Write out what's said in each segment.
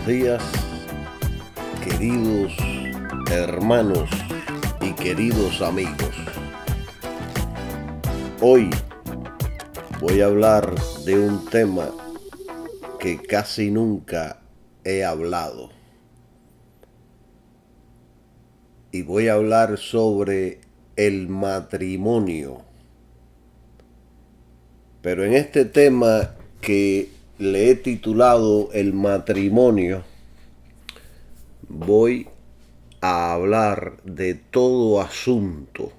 buenos días, queridos hermanos y queridos amigos. Hoy voy a hablar de un tema que casi nunca he hablado. Y voy a hablar sobre el matrimonio. Pero en este tema que le he titulado el matrimonio, voy a hablar de todo asunto,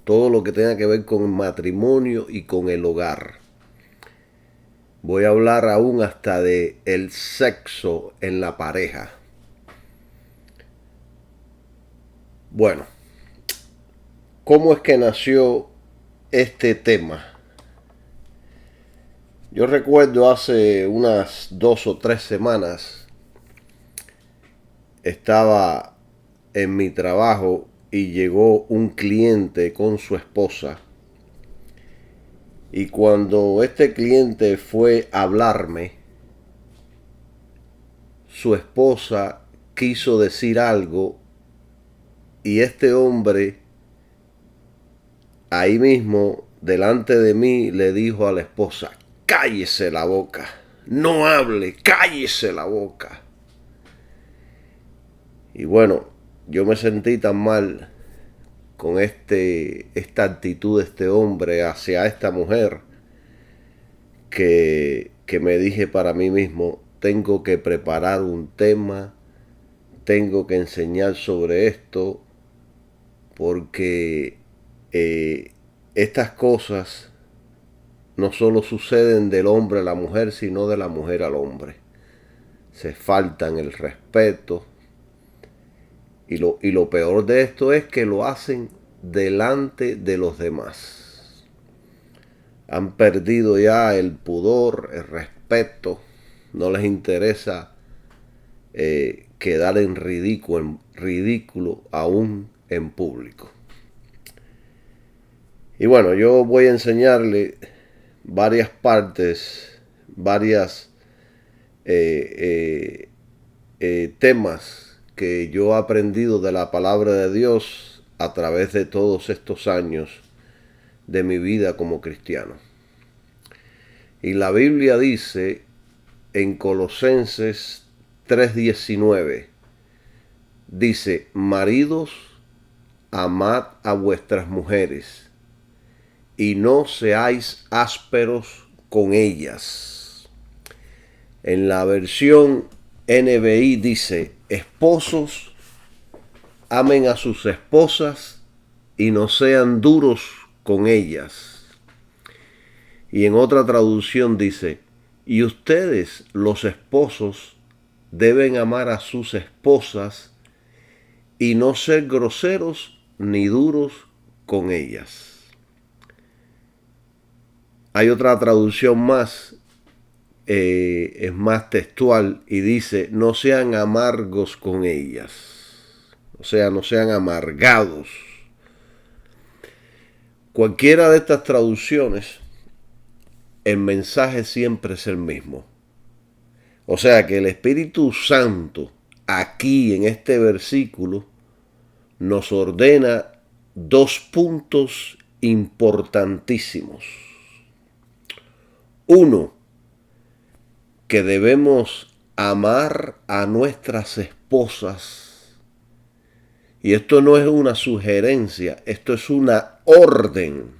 todo lo que tenga que ver con el matrimonio y con el hogar. Voy a hablar aún hasta de el sexo en la pareja. Bueno, ¿cómo es que nació este tema? Yo recuerdo hace unas 2 o 3 semanas estaba en mi trabajo y llegó un cliente con su esposa. Y cuando este cliente fue a hablarme, su esposa quiso decir algo y este hombre ahí mismo delante de mí le dijo a la esposa: cállese la boca, no hable, cállese la boca. Y bueno, yo me sentí tan mal con esta actitud de este hombre hacia esta mujer que me dije para mí mismo: tengo que preparar un tema, tengo que enseñar sobre esto, porque estas cosas no solo suceden del hombre a la mujer, sino de la mujer al hombre. Se faltan el respeto. Y lo peor de esto es que lo hacen delante de los demás. Han perdido ya el pudor, el respeto. No les interesa quedar en ridículo aún en público. Y bueno, yo voy a enseñarle varias partes, varias temas que yo he aprendido de la palabra de Dios a través de todos estos años de mi vida como cristiano. Y la Biblia dice en Colosenses 3:19, dice: maridos, amad a vuestras mujeres y no seáis ásperos con ellas. En la versión NBI dice: esposos, amen a sus esposas y no sean duros con ellas. Y en otra traducción dice: y ustedes, los esposos, deben amar a sus esposas y no ser groseros ni duros con ellas. Hay otra traducción más, es más textual y dice: no sean amargos con ellas. O sea, no sean amargados. Cualquiera de estas traducciones, el mensaje siempre es el mismo. O sea que el Espíritu Santo aquí en este versículo nos ordena 2 puntos importantísimos. Uno, que debemos amar a nuestras esposas. Y esto no es una sugerencia, esto es una orden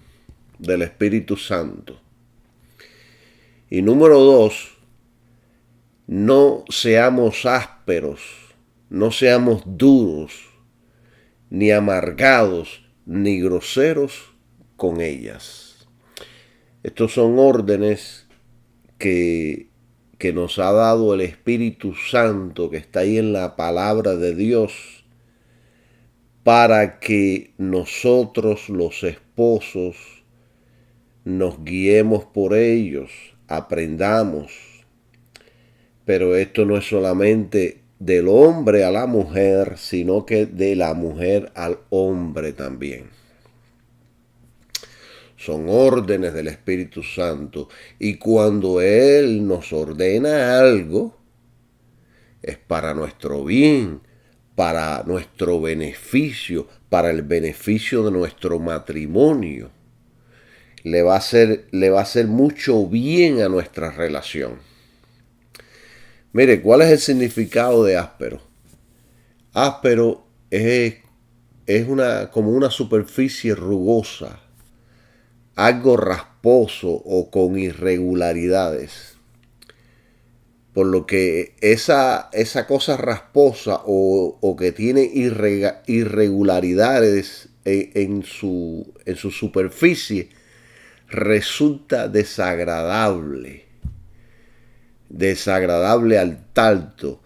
del Espíritu Santo. Y número 2, no seamos ásperos, no seamos duros, ni amargados, ni groseros con ellas. Estos son órdenes que nos ha dado el Espíritu Santo, que está ahí en la palabra de Dios, para que nosotros, los esposos, nos guiemos por ellos, aprendamos. Pero esto no es solamente del hombre a la mujer, sino que de la mujer al hombre también. Son órdenes del Espíritu Santo. Y cuando Él nos ordena algo, es para nuestro bien, para nuestro beneficio, para el beneficio de nuestro matrimonio. Le va a hacer mucho bien a nuestra relación. Mire, ¿cuál es el significado de áspero? Áspero es como una superficie rugosa, algo rasposo o con irregularidades. Por lo que esa cosa rasposa o que tiene irregularidades en su superficie resulta desagradable al tacto.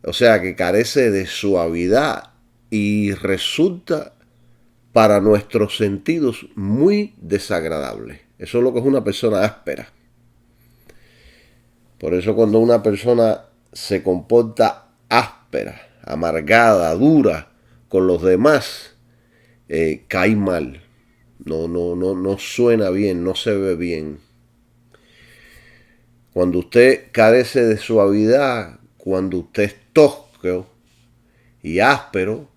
O sea que carece de suavidad y resulta para nuestros sentidos muy desagradable. Eso es lo que es una persona áspera. Por eso cuando una persona se comporta áspera, amargada, dura con los demás, cae mal. No suena bien, no se ve bien. Cuando usted carece de suavidad, cuando usted es tosco y áspero,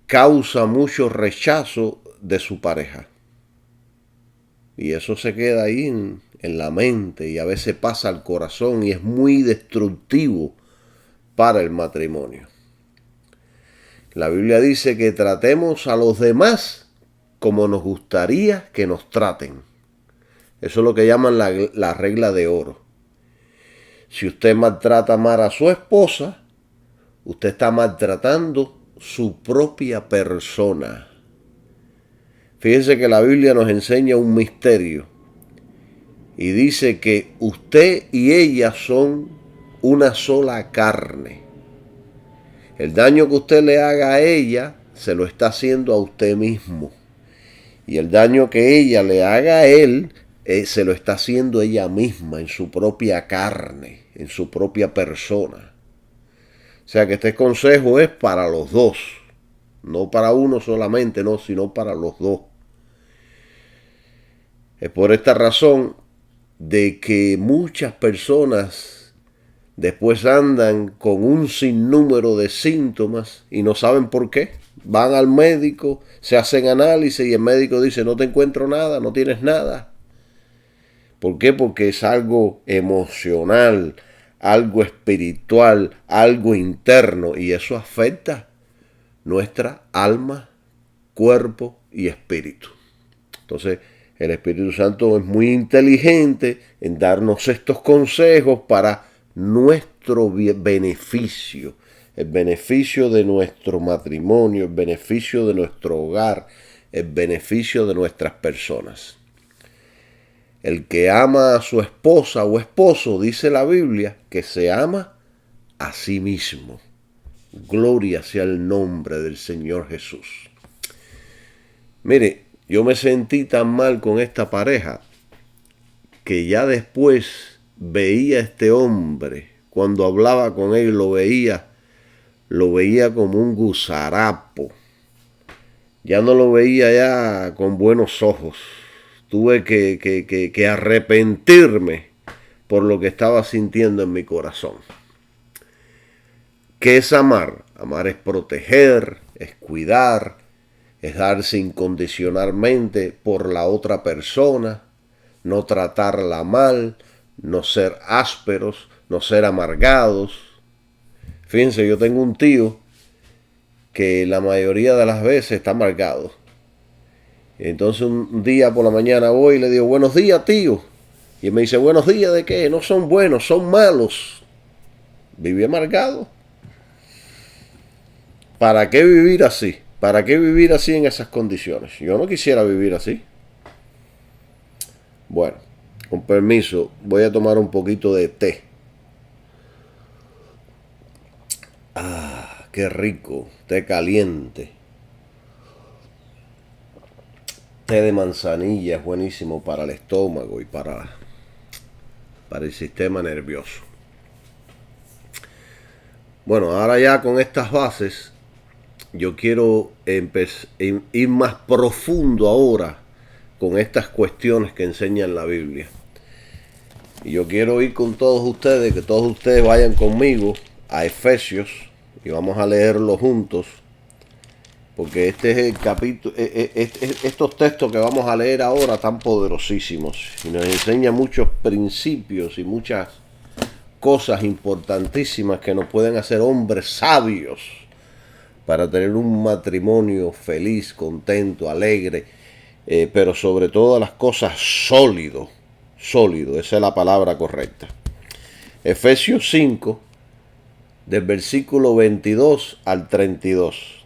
causa mucho rechazo de su pareja. Y eso se queda ahí en la mente y a veces pasa al corazón y es muy destructivo para el matrimonio. La Biblia dice que tratemos a los demás como nos gustaría que nos traten. Eso es lo que llaman la regla de oro. Si usted maltrata más a su esposa, usted está maltratando su propia persona. Fíjense que la Biblia nos enseña un misterio y dice que usted y ella son una sola carne. El daño que usted le haga a ella se lo está haciendo a usted mismo. Y el daño que ella le haga a él se lo está haciendo ella misma en su propia carne, en su propia persona. O sea que este consejo es para los dos. No para uno solamente, no, sino para los dos. Es por esta razón de que muchas personas después andan con un sinnúmero de síntomas y no saben por qué. Van al médico, se hacen análisis y el médico dice no te encuentro nada, no tienes nada. ¿Por qué? Porque es algo emocional, algo espiritual, algo interno y eso afecta nuestra alma, cuerpo y espíritu. Entonces, el Espíritu Santo es muy inteligente en darnos estos consejos para nuestro beneficio, el beneficio de nuestro matrimonio, el beneficio de nuestro hogar, el beneficio de nuestras personas. El que ama a su esposa o esposo, dice la Biblia, que se ama a sí mismo. Gloria sea el nombre del Señor Jesús. Mire, yo me sentí tan mal con esta pareja que ya después veía a este hombre, cuando hablaba con él lo veía como un gusarapo. Ya no lo veía ya con buenos ojos. Tuve que arrepentirme por lo que estaba sintiendo en mi corazón. ¿Qué es amar? Amar es proteger, es cuidar, es darse incondicionalmente por la otra persona, no tratarla mal, no ser ásperos, no ser amargados. Fíjense, yo tengo un tío que la mayoría de las veces está amargado. Entonces un día por la mañana voy y le digo, buenos días, tío. Y él me dice, buenos días, ¿de qué? No son buenos, son malos. Viví amargado. ¿Para qué vivir así? ¿Para qué vivir así en esas condiciones? Yo no quisiera vivir así. Bueno, con permiso, voy a tomar un poquito de té. Ah, qué rico, té caliente. Té de manzanilla es buenísimo para el estómago y para el sistema nervioso. Bueno, ahora ya con estas bases, yo quiero ir más profundo ahora con estas cuestiones que enseña la Biblia. Y yo quiero ir con todos ustedes, que todos ustedes vayan conmigo a Efesios y vamos a leerlo juntos, porque este es el capítulo, estos textos que vamos a leer ahora tan poderosísimos y nos enseña muchos principios y muchas cosas importantísimas que nos pueden hacer hombres sabios para tener un matrimonio feliz, contento, alegre, pero sobre todas las cosas sólido, esa es la palabra correcta. Efesios 5, del versículo 22 al 32.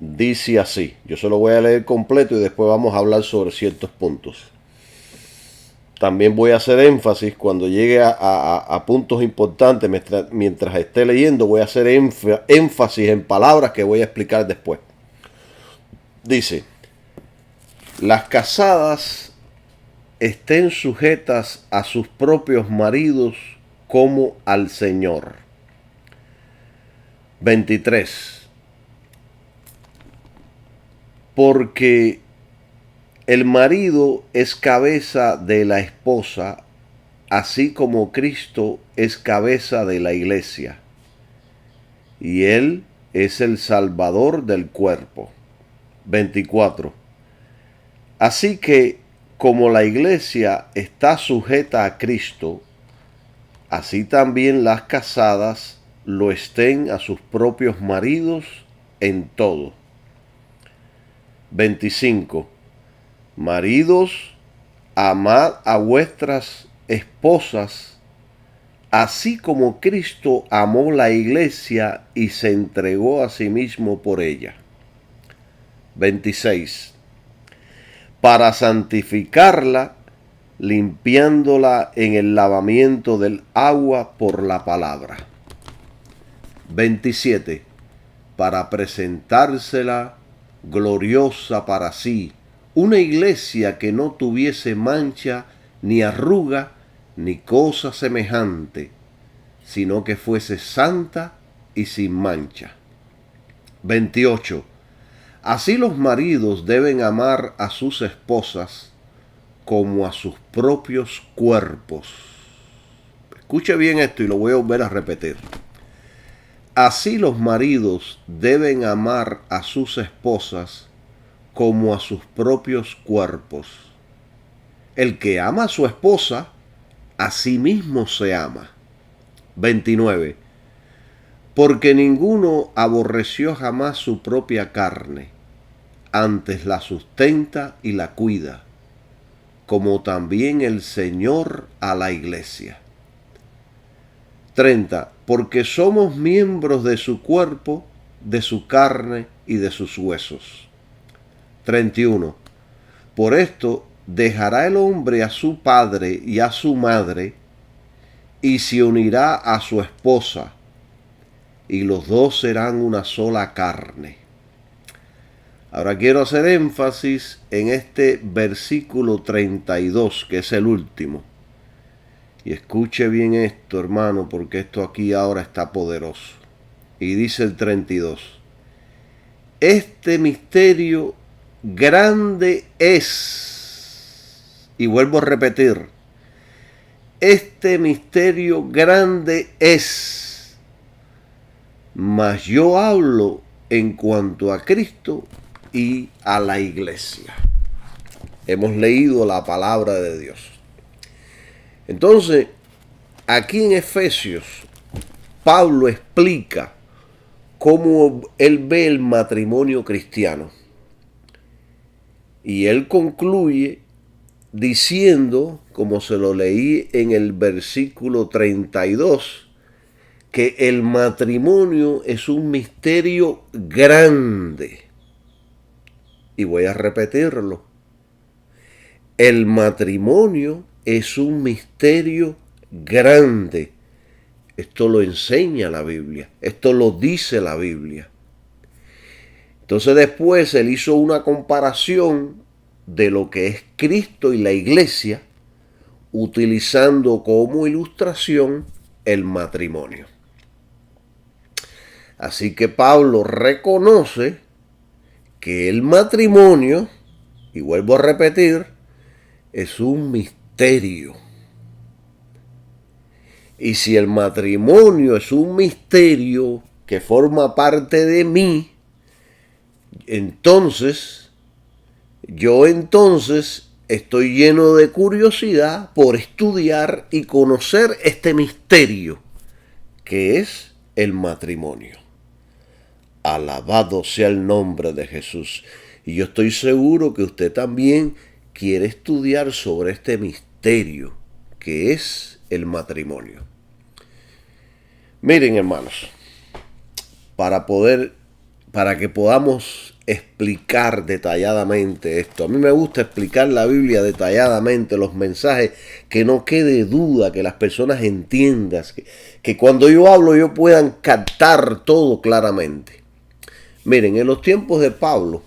Dice así, yo se lo voy a leer completo y después vamos a hablar sobre ciertos puntos. También voy a hacer énfasis cuando llegue a puntos importantes, mientras esté leyendo voy a hacer énfasis en palabras que voy a explicar después. Dice, las casadas estén sujetas a sus propios maridos como al Señor. 23. Porque el marido es cabeza de la esposa, así como Cristo es cabeza de la iglesia, y Él es el Salvador del cuerpo. 24. Así que, como la iglesia está sujeta a Cristo, así también las casadas lo estén a sus propios maridos en todo. 25. Maridos, amad a vuestras esposas, así como Cristo amó la iglesia y se entregó a sí mismo por ella. 26. Para santificarla, limpiándola en el lavamiento del agua por la palabra. 27. Para presentársela gloriosa para sí, una iglesia que no tuviese mancha, ni arruga, ni cosa semejante, sino que fuese santa y sin mancha. 28. Así los maridos deben amar a sus esposas como a sus propios cuerpos. Escuche bien esto y lo voy a volver a repetir. Así los maridos deben amar a sus esposas como a sus propios cuerpos. El que ama a su esposa, a sí mismo se ama. 29. Porque ninguno aborreció jamás su propia carne, antes la sustenta y la cuida, como también el Señor a la iglesia. 30. Porque somos miembros de su cuerpo, de su carne y de sus huesos. 31. Por esto dejará el hombre a su padre y a su madre, y se unirá a su esposa, y los dos serán una sola carne. Ahora quiero hacer énfasis en este versículo 32, que es el último. Y escuche bien esto, hermano, porque esto aquí ahora está poderoso. Y dice el 32. Este misterio grande es, y vuelvo a repetir, este misterio grande es, mas yo hablo en cuanto a Cristo y a la iglesia. Hemos leído la palabra de Dios. Entonces, aquí en Efesios, Pablo explica cómo él ve el matrimonio cristiano. Y él concluye diciendo, como se lo leí en el versículo 32, que el matrimonio es un misterio grande. Y voy a repetirlo. El matrimonio es un misterio grande. Esto lo enseña la Biblia. Esto lo dice la Biblia. Entonces después él hizo una comparación de lo que es Cristo y la iglesia, utilizando como ilustración el matrimonio. Así que Pablo reconoce que el matrimonio, y vuelvo a repetir, es un misterio. Y si el matrimonio es un misterio que forma parte de mí, entonces estoy lleno de curiosidad por estudiar y conocer este misterio que es el matrimonio. Alabado sea el nombre de Jesús. Y yo estoy seguro que usted también quiere estudiar sobre este misterio que es el matrimonio. Miren, hermanos, para que podamos explicar detalladamente esto. A mí me gusta explicar la Biblia detalladamente, los mensajes, que no quede duda, que las personas entiendan, que cuando yo hablo yo puedan captar todo claramente. Miren, en los tiempos de Pablo,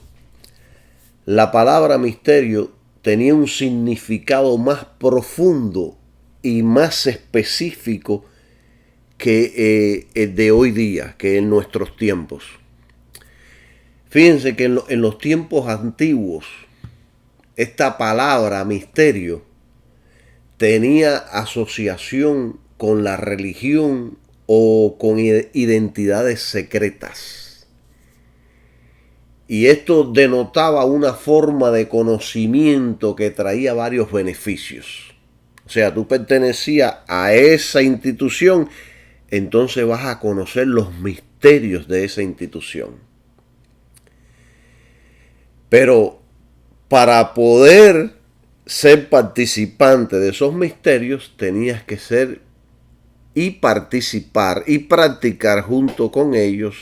la palabra misterio tenía un significado más profundo y más específico que el de hoy día, que en nuestros tiempos. Fíjense que en los tiempos antiguos, esta palabra misterio tenía asociación con la religión o con identidades secretas. Y esto denotaba una forma de conocimiento que traía varios beneficios. O sea, tú pertenecías a esa institución, entonces vas a conocer los misterios de esa institución. Pero para poder ser participante de esos misterios, tenías que ser y participar y practicar junto con ellos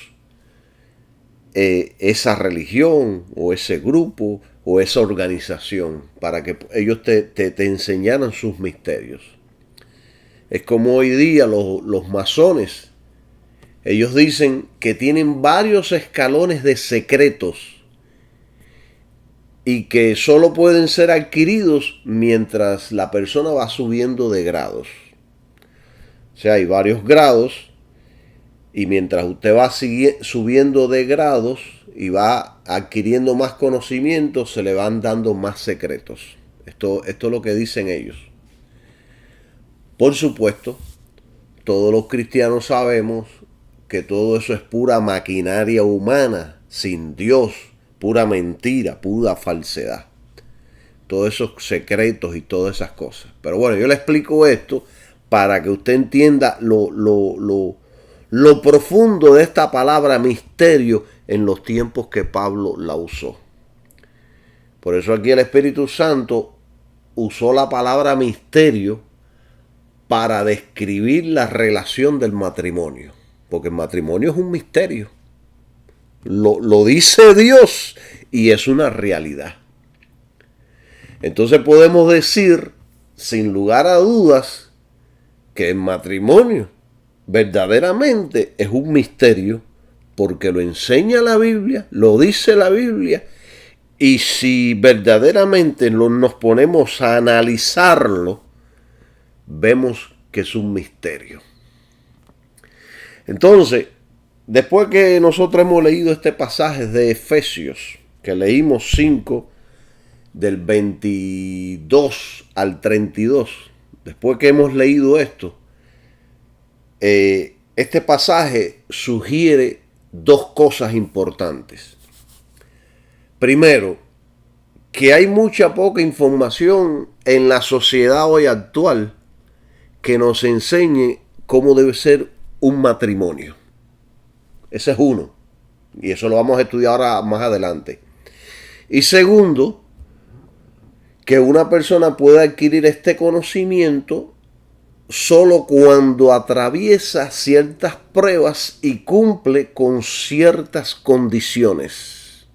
esa religión o ese grupo o esa organización, para que ellos te enseñaran sus misterios. Es como hoy día los masones. Ellos dicen que tienen varios escalones de secretos y que solo pueden ser adquiridos mientras la persona va subiendo de grados. O sea, hay varios grados. Y mientras usted va subiendo de grados y va adquiriendo más conocimientos, se le van dando más secretos. Esto es lo que dicen ellos. Por supuesto, todos los cristianos sabemos que todo eso es pura maquinaria humana, sin Dios, pura mentira, pura falsedad. Todos esos secretos y todas esas cosas. Pero bueno, yo le explico esto para que usted entienda lo profundo de esta palabra misterio en los tiempos que Pablo la usó. Por eso aquí el Espíritu Santo usó la palabra misterio para describir la relación del matrimonio. Porque el matrimonio es un misterio. Lo dice Dios y es una realidad. Entonces podemos decir, sin lugar a dudas, que el matrimonio verdaderamente es un misterio porque lo enseña la Biblia, lo dice la Biblia, y si verdaderamente nos ponemos a analizarlo, vemos que es un misterio. Entonces, después que nosotros hemos leído este pasaje de Efesios, que leímos 5, del 22 al 32, después que hemos leído esto, este pasaje sugiere dos cosas importantes. Primero, que hay mucha poca información en la sociedad hoy actual que nos enseñe cómo debe ser un matrimonio. Ese es uno. Y eso lo vamos a estudiar ahora más adelante. Y segundo, que una persona puede adquirir este conocimiento solo cuando atraviesa ciertas pruebas y cumple con ciertas condiciones.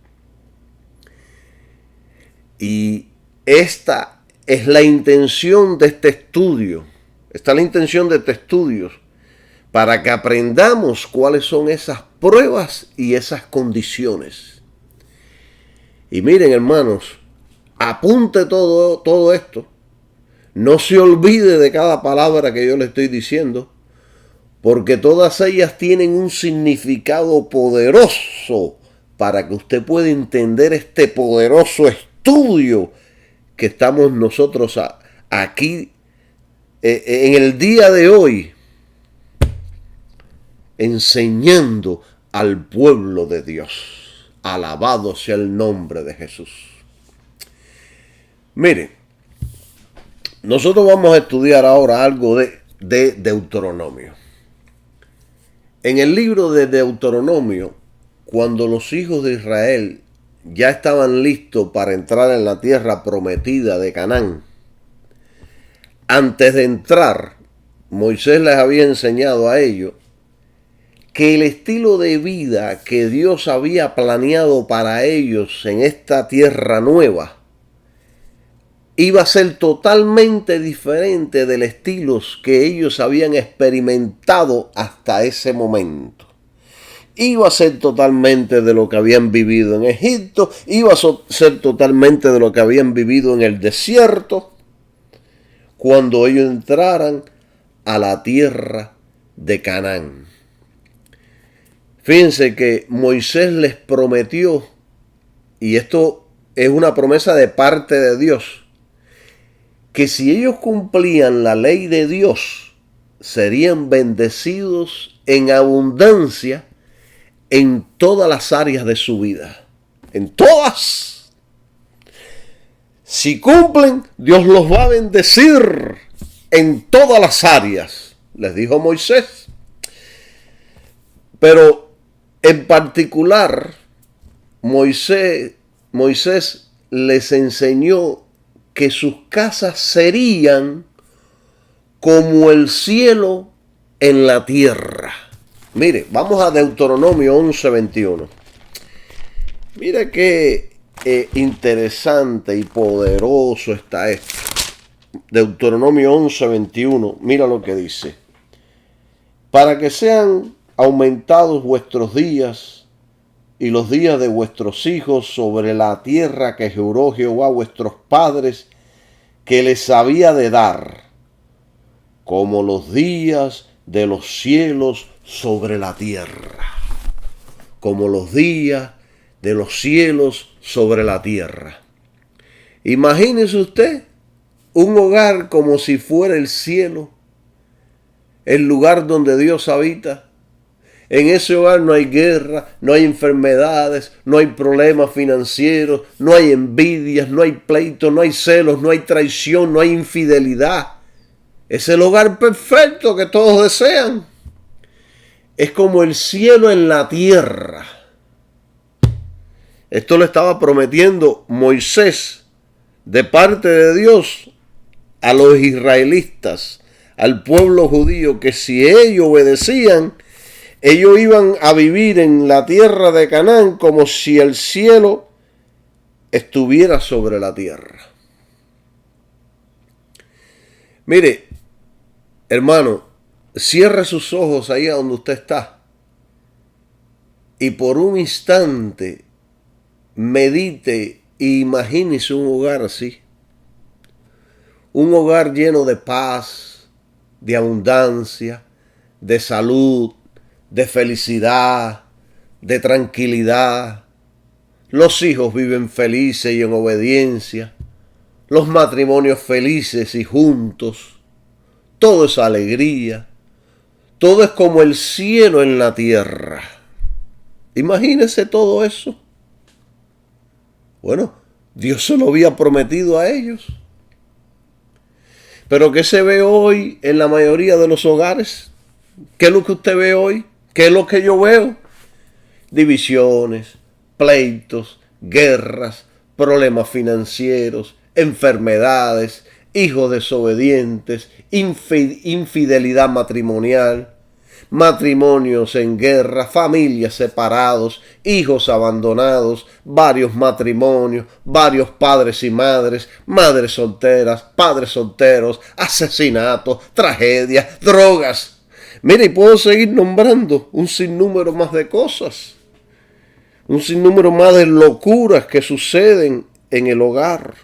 Y esta es la intención de este estudio. Esta es la intención de este estudio, para que aprendamos cuáles son esas pruebas y esas condiciones. Y miren, hermanos, apunte todo esto. No se olvide de cada palabra que yo le estoy diciendo, porque todas ellas tienen un significado poderoso para que usted pueda entender este poderoso estudio que estamos nosotros aquí en el día de hoy enseñando al pueblo de Dios. Alabado sea el nombre de Jesús. Mire, nosotros vamos a estudiar ahora algo de Deuteronomio. En el libro de Deuteronomio, cuando los hijos de Israel ya estaban listos para entrar en la tierra prometida de Canaán, antes de entrar, Moisés les había enseñado a ellos que el estilo de vida que Dios había planeado para ellos en esta tierra nueva iba a ser totalmente diferente del estilo que ellos habían experimentado hasta ese momento. Iba a ser totalmente de lo que habían vivido en Egipto, iba a ser totalmente de lo que habían vivido en el desierto, cuando ellos entraran a la tierra de Canaán. Fíjense que Moisés les prometió, y esto es una promesa de parte de Dios, que si ellos cumplían la ley de Dios, serían bendecidos en abundancia en todas las áreas de su vida. En todas. Si cumplen, Dios los va a bendecir en todas las áreas, les dijo Moisés. Pero en particular, Moisés les enseñó que sus casas serían como el cielo en la tierra. Mire, vamos a Deuteronomio 11:21. Mire qué interesante y poderoso está esto. Deuteronomio 11:21, mira lo que dice. Para que sean aumentados vuestros días y los días de vuestros hijos sobre la tierra que juró Jehová a vuestros padres que les había de dar, como los días de los cielos sobre la tierra. Como los días de los cielos sobre la tierra. Imagínese usted un hogar como si fuera el cielo, el lugar donde Dios habita. En ese hogar no hay guerra, no hay enfermedades, no hay problemas financieros, no hay envidias, no hay pleitos, no hay celos, no hay traición, no hay infidelidad. Es el hogar perfecto que todos desean. Es como el cielo en la tierra. Esto le estaba prometiendo Moisés de parte de Dios a los israelitas, al pueblo judío, que si ellos obedecían, ellos iban a vivir en la tierra de Canaán como si el cielo estuviera sobre la tierra. Mire, hermano, cierre sus ojos ahí a donde usted está y por un instante medite e imagínese un hogar así. Un hogar lleno de paz, de abundancia, de salud, de felicidad, de tranquilidad. Los hijos viven felices y en obediencia. Los matrimonios felices y juntos. Todo es alegría. Todo es como el cielo en la tierra. Imagínese todo eso. Bueno, Dios se lo había prometido a ellos. Pero ¿qué se ve hoy en la mayoría de los hogares? ¿Qué es lo que usted ve hoy? ¿Qué es lo que yo veo? Divisiones, pleitos, guerras, problemas financieros, enfermedades, hijos desobedientes, infidelidad matrimonial, matrimonios en guerra, familias separados, hijos abandonados, varios matrimonios, varios padres y madres, madres solteras, padres solteros, asesinatos, tragedias, drogas. Mire, y puedo seguir nombrando un sinnúmero más de cosas, un sinnúmero más de locuras que suceden en el hogar,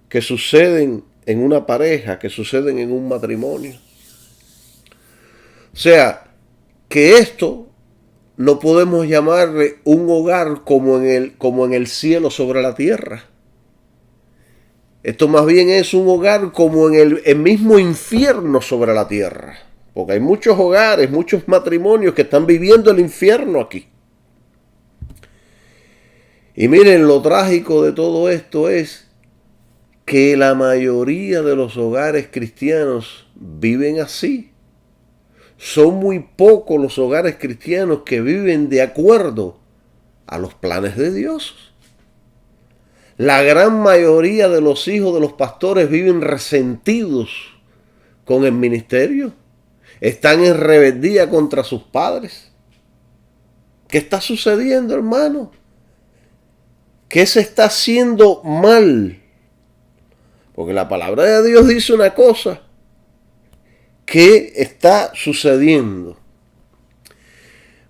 que suceden en una pareja, que suceden en un matrimonio. O sea, que esto no podemos llamarle un hogar como en el cielo sobre la tierra. Esto más bien es un hogar como en el mismo infierno sobre la tierra. Porque hay muchos hogares, muchos matrimonios que están viviendo el infierno aquí. Y miren, lo trágico de todo esto es que la mayoría de los hogares cristianos viven así. Son muy pocos los hogares cristianos que viven de acuerdo a los planes de Dios. La gran mayoría de los hijos de los pastores viven resentidos con el ministerio. Están en rebeldía contra sus padres. ¿Qué está sucediendo, hermano? ¿Qué se está haciendo mal? Porque la palabra de Dios dice una cosa. ¿Qué está sucediendo?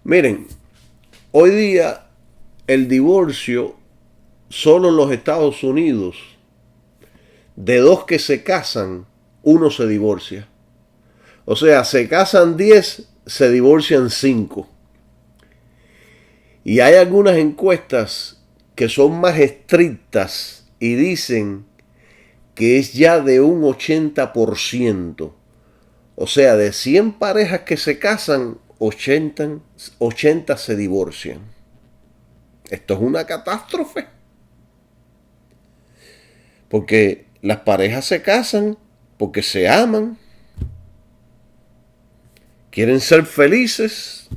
Miren, hoy día el divorcio solo en los Estados Unidos, de dos que se casan, uno se divorcia. O sea, se casan 10, se divorcian 5. Y hay algunas encuestas que son más estrictas y dicen que es ya de un 80%. O sea, de 100 parejas que se casan, 80 se divorcian. Esto es una catástrofe. Porque las parejas se casan porque se aman, quieren ser felices.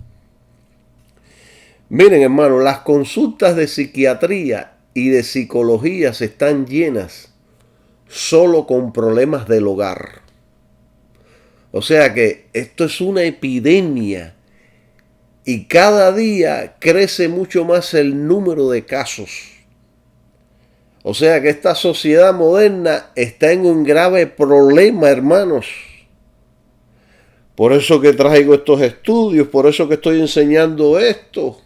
Miren, hermano, las consultas de psiquiatría y de psicología están llenas solo con problemas del hogar. O sea que esto es una epidemia y cada día crece mucho más el número de casos. O sea que esta sociedad moderna está en un grave problema, hermanos. Por eso que traigo estos estudios, por eso que estoy enseñando esto.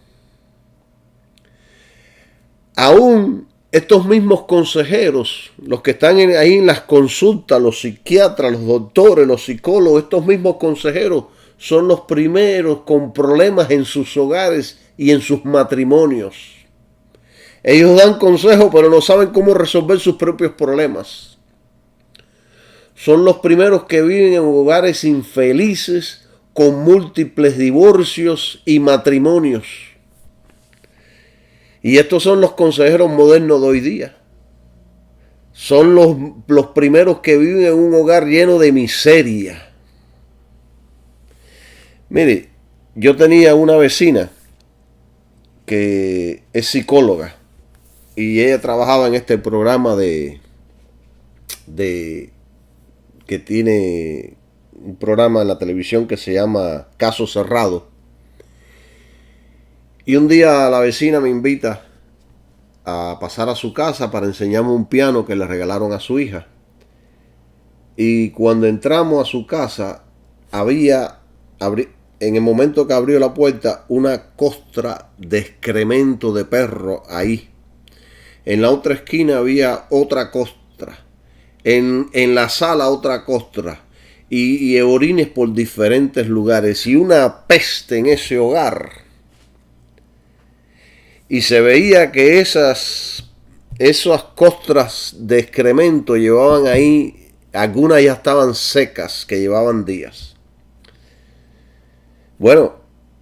Aún estos mismos consejeros, los que están ahí en las consultas, los psiquiatras, los doctores, los psicólogos, estos mismos consejeros son los primeros con problemas en sus hogares y en sus matrimonios. Ellos dan consejos, pero no saben cómo resolver sus propios problemas. Son los primeros que viven en hogares infelices, con múltiples divorcios y matrimonios. Y estos son los consejeros modernos de hoy día. Son los primeros que viven en un hogar lleno de miseria. Mire, yo tenía una vecina que es psicóloga. Y ella trabajaba en este programa que tiene un programa en la televisión que se llama Caso Cerrado. Y un día la vecina me invita a pasar a su casa para enseñarme un piano que le regalaron a su hija. Y cuando entramos a su casa, en el momento que abrió la puerta, una costra de excremento de perro ahí. En la otra esquina había otra costra. En la sala otra costra. Y orines por diferentes lugares. Y una peste en ese hogar. Y se veía que esas costras de excremento llevaban ahí. Algunas ya estaban secas, que llevaban días. Bueno,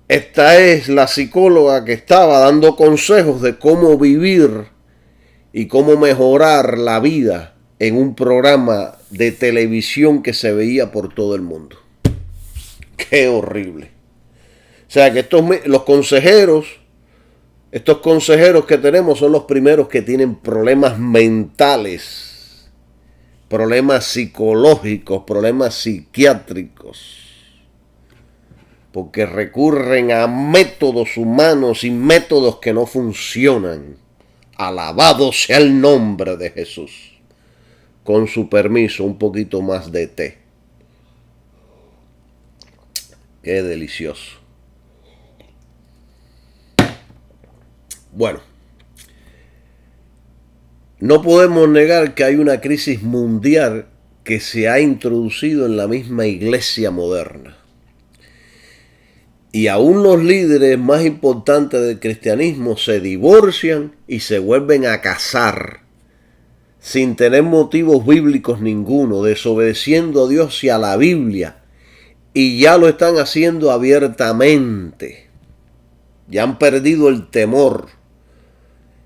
esta es la psicóloga que estaba dando consejos de cómo vivir y cómo mejorar la vida en un programa de televisión que se veía por todo el mundo. ¡Qué horrible! O sea que estos consejeros que tenemos son los primeros que tienen problemas mentales, problemas psicológicos, problemas psiquiátricos, porque recurren a métodos humanos y métodos que no funcionan. Alabado sea el nombre de Jesús. Con su permiso, un poquito más de té. Qué delicioso. Bueno, no podemos negar que hay una crisis mundial que se ha introducido en la misma iglesia moderna. Y aún los líderes más importantes del cristianismo se divorcian y se vuelven a casar sin tener motivos bíblicos ninguno, desobedeciendo a Dios y a la Biblia y ya lo están haciendo abiertamente. Ya han perdido el temor.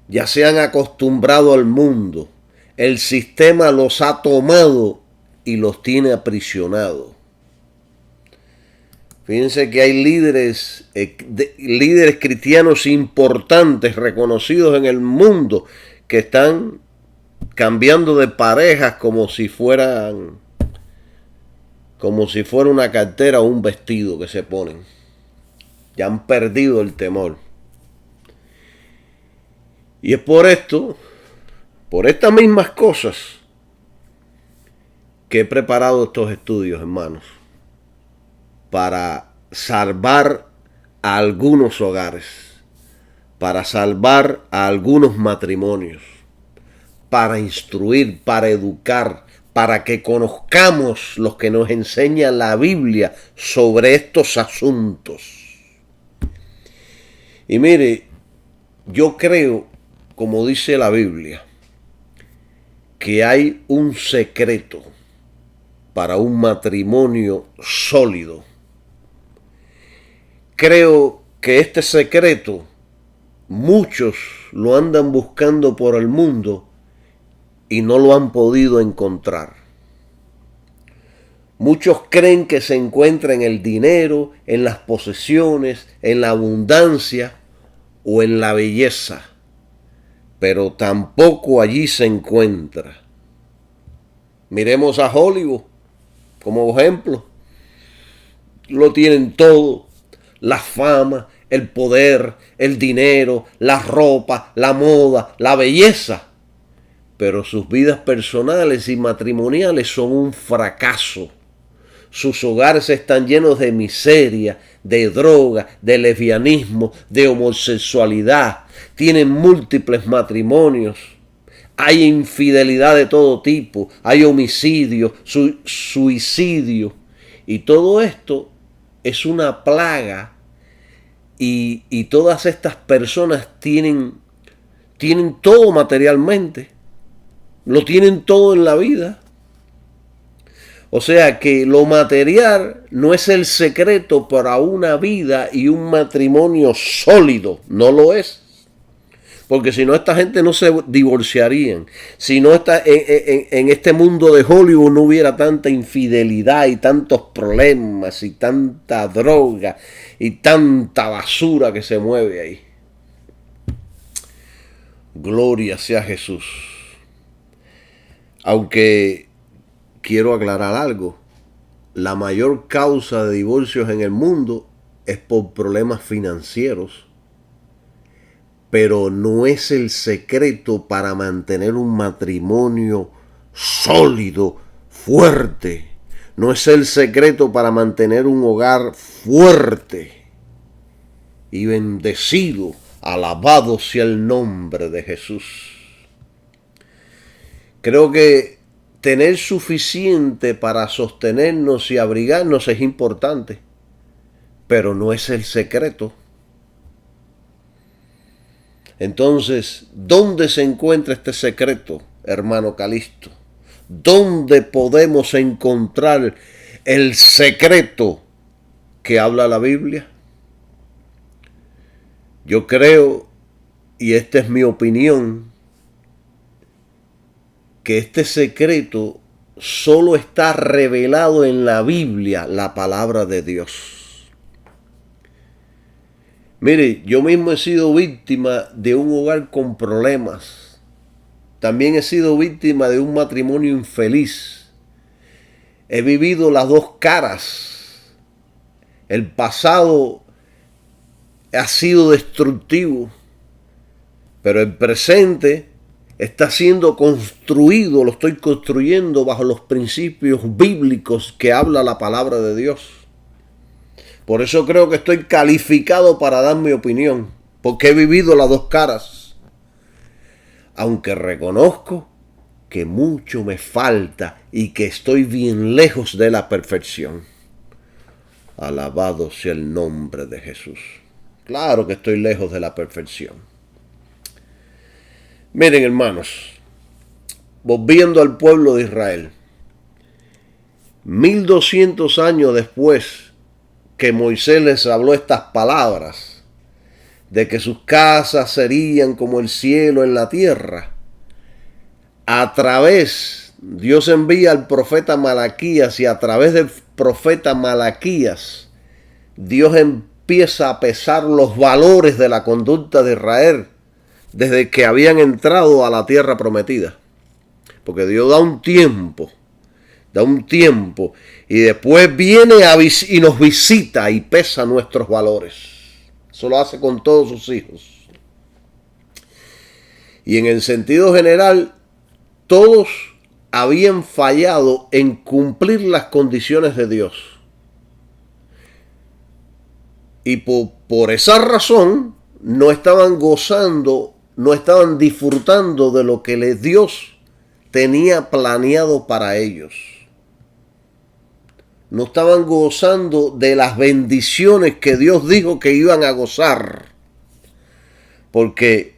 Ya se han acostumbrado al mundo. El sistema los ha tomado y los tiene aprisionados. Fíjense que hay líderes cristianos importantes, reconocidos en el mundo, que están cambiando de parejas como si fuera una cartera o un vestido que se ponen. Ya han perdido el temor. Y es por esto, por estas mismas cosas, que he preparado estos estudios, hermanos, para salvar a algunos hogares, para salvar a algunos matrimonios, para instruir, para educar, para que conozcamos lo que nos enseña la Biblia sobre estos asuntos. Y mire, yo creo, como dice la Biblia, que hay un secreto para un matrimonio sólido. Creo que este secreto muchos lo andan buscando por el mundo y no lo han podido encontrar. Muchos creen que se encuentra en el dinero, en las posesiones, en la abundancia o en la belleza, pero tampoco allí se encuentra. Miremos a Hollywood como ejemplo. Lo tienen todo: la fama, el poder, el dinero, la ropa, la moda, la belleza. Pero sus vidas personales y matrimoniales son un fracaso. Sus hogares están llenos de miseria, de droga, de lesbianismo, de homosexualidad. Tienen múltiples matrimonios. Hay infidelidad de todo tipo. Hay homicidio, suicidio. Y todo esto es una plaga. Y todas estas personas tienen todo materialmente. Lo tienen todo en la vida. O sea que lo material no es el secreto para una vida y un matrimonio sólido. No lo es. Porque si no, esta gente no se divorciarían. Si no, en este mundo de Hollywood no hubiera tanta infidelidad y tantos problemas y tanta droga y tanta basura que se mueve ahí. Gloria sea Jesús. Aunque quiero aclarar algo. La mayor causa de divorcios en el mundo es por problemas financieros. Pero no es el secreto para mantener un matrimonio sólido, fuerte. No es el secreto para mantener un hogar fuerte y bendecido. Alabado sea el nombre de Jesús. Creo que tener suficiente para sostenernos y abrigarnos es importante, pero no es el secreto. Entonces, ¿dónde se encuentra este secreto, hermano Calixto? ¿Dónde podemos encontrar el secreto que habla la Biblia? Yo creo, y esta es mi opinión, que este secreto solo está revelado en la Biblia, la palabra de Dios. Mire, yo mismo he sido víctima de un hogar con problemas. También he sido víctima de un matrimonio infeliz. He vivido las dos caras. El pasado ha sido destructivo, pero el presente está siendo construido, lo estoy construyendo bajo los principios bíblicos que habla la palabra de Dios. Por eso creo que estoy calificado para dar mi opinión, porque he vivido las dos caras. Aunque reconozco que mucho me falta y que estoy bien lejos de la perfección. Alabado sea el nombre de Jesús. Claro que estoy lejos de la perfección. Miren, hermanos, volviendo al pueblo de Israel. 1200 años después que Moisés les habló estas palabras, de que sus casas serían como el cielo en la tierra, Dios envía al profeta Malaquías, y a través del profeta Malaquías, Dios empieza a pesar los valores de la conducta de Israel desde que habían entrado a la tierra prometida. Porque Dios da un tiempo, y después viene y nos visita y pesa nuestros valores. Eso lo hace con todos sus hijos. Y en el sentido general, todos habían fallado en cumplir las condiciones de Dios. Y por esa razón no estaban gozando, no estaban disfrutando de lo que Dios tenía planeado para ellos. No estaban gozando de las bendiciones que Dios dijo que iban a gozar. Porque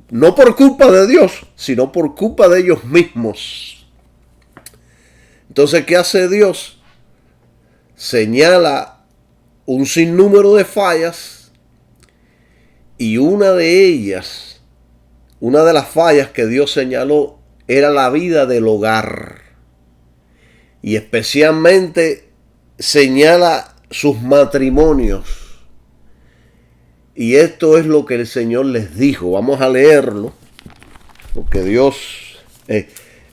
no por culpa de Dios, sino por culpa de ellos mismos. Entonces, ¿qué hace Dios? Señala un sinnúmero de fallas, y una de las fallas que Dios señaló era la vida del hogar. Y especialmente señala sus matrimonios. Y esto es lo que el Señor les dijo. Vamos a leerlo, porque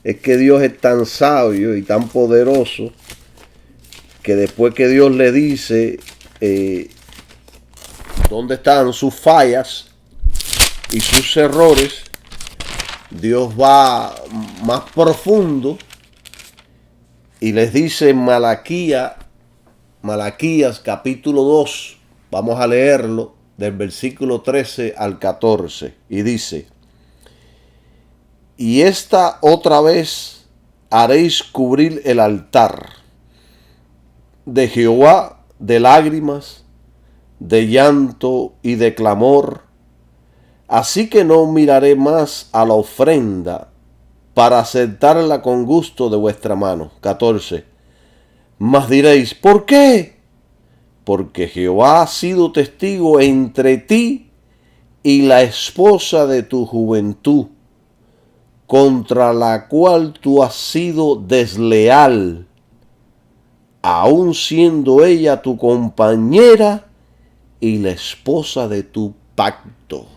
es que Dios es tan sabio y tan poderoso, que después que Dios le dice dónde están sus fallas y sus errores, Dios va más profundo y les dice en Malaquías capítulo 2, vamos a leerlo del versículo 13 al 14, y dice: y esta otra vez haréis cubrir el altar de Jehová de lágrimas, de llanto y de clamor, así que no miraré más a la ofrenda para aceptarla con gusto de vuestra mano. 14. Mas diréis: ¿por qué? Porque Jehová ha sido testigo entre ti y la esposa de tu juventud, contra la cual tú has sido desleal, aun siendo ella tu compañera y la esposa de tu pacto.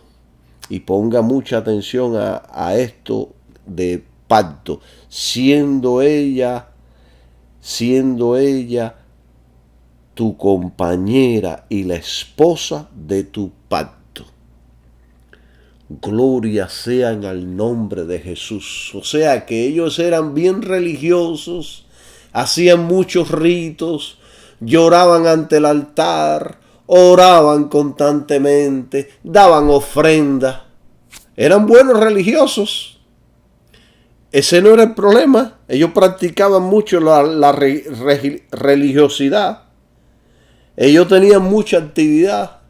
Y ponga mucha atención a esto de pacto. Siendo ella tu compañera y la esposa de tu pacto. Gloria sean al nombre de Jesús. O sea que ellos eran bien religiosos, hacían muchos ritos, lloraban ante el altar, oraban constantemente, daban ofrenda. Eran buenos religiosos. Ese no era el problema. Ellos practicaban mucho la religiosidad. Ellos tenían mucha actividad.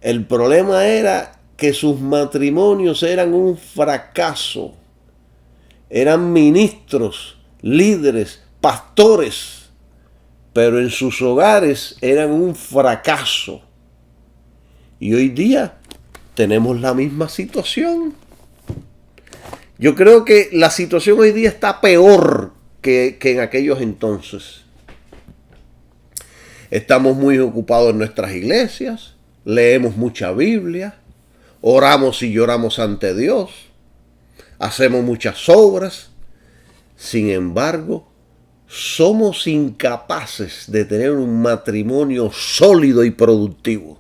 El problema era que sus matrimonios eran un fracaso. Eran ministros, líderes, pastores, pero en sus hogares eran un fracaso. Y hoy día tenemos la misma situación. Yo creo que la situación hoy día está peor que en aquellos entonces. Estamos muy ocupados en nuestras iglesias, leemos mucha Biblia, oramos y lloramos ante Dios, hacemos muchas obras. Sin embargo, somos incapaces de tener un matrimonio sólido y productivo.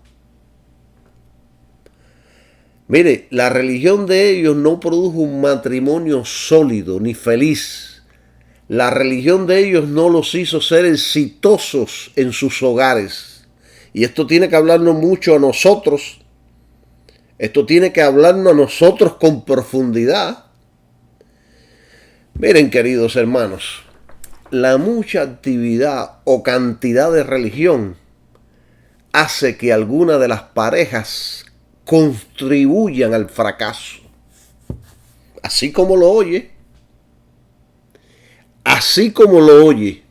Mire, la religión de ellos no produjo un matrimonio sólido ni feliz. La religión de ellos no los hizo ser exitosos en sus hogares. Y esto tiene que hablarnos mucho a nosotros. Esto tiene que hablarnos a nosotros con profundidad. Miren, queridos hermanos, la mucha actividad o cantidad de religión hace que algunas de las parejas contribuyan al fracaso. Así como lo oye. Así como lo oye.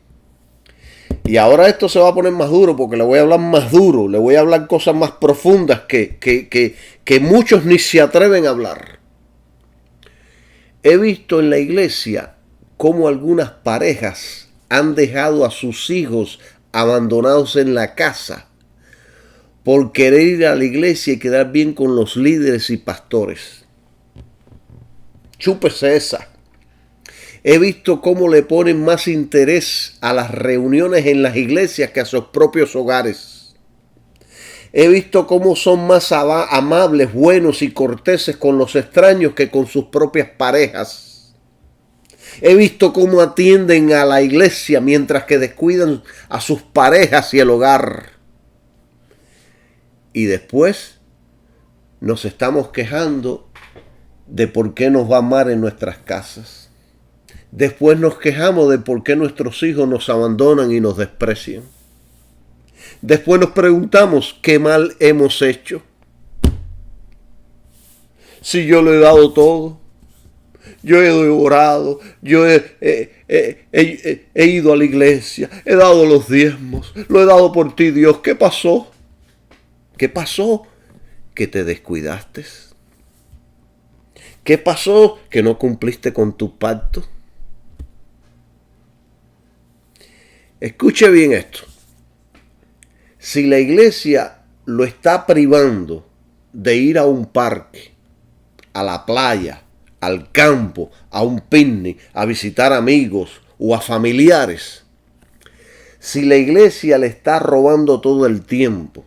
Y ahora esto se va a poner más duro porque le voy a hablar más duro, le voy a hablar cosas más profundas que muchos ni se atreven a hablar. He visto en la iglesia cómo algunas parejas han dejado a sus hijos abandonados en la casa por querer ir a la iglesia y quedar bien con los líderes y pastores. Chúpese esa. He visto cómo le ponen más interés a las reuniones en las iglesias que a sus propios hogares. He visto cómo son más amables, buenos y corteses con los extraños que con sus propias parejas. He visto cómo atienden a la iglesia mientras que descuidan a sus parejas y el hogar. Y después nos estamos quejando de por qué nos va mal en nuestras casas. Después nos quejamos de por qué nuestros hijos nos abandonan y nos desprecian. Después nos preguntamos qué mal hemos hecho. Si yo lo he dado todo, yo he orado, yo he ido a la iglesia, he dado los diezmos, lo he dado por ti, Dios. ¿Qué pasó? ¿Qué pasó? Que te descuidaste. ¿Qué pasó? Que no cumpliste con tu pacto. Escuche bien esto. Si la iglesia lo está privando de ir a un parque, a la playa, al campo, a un picnic, a visitar amigos o a familiares, si la iglesia le está robando todo el tiempo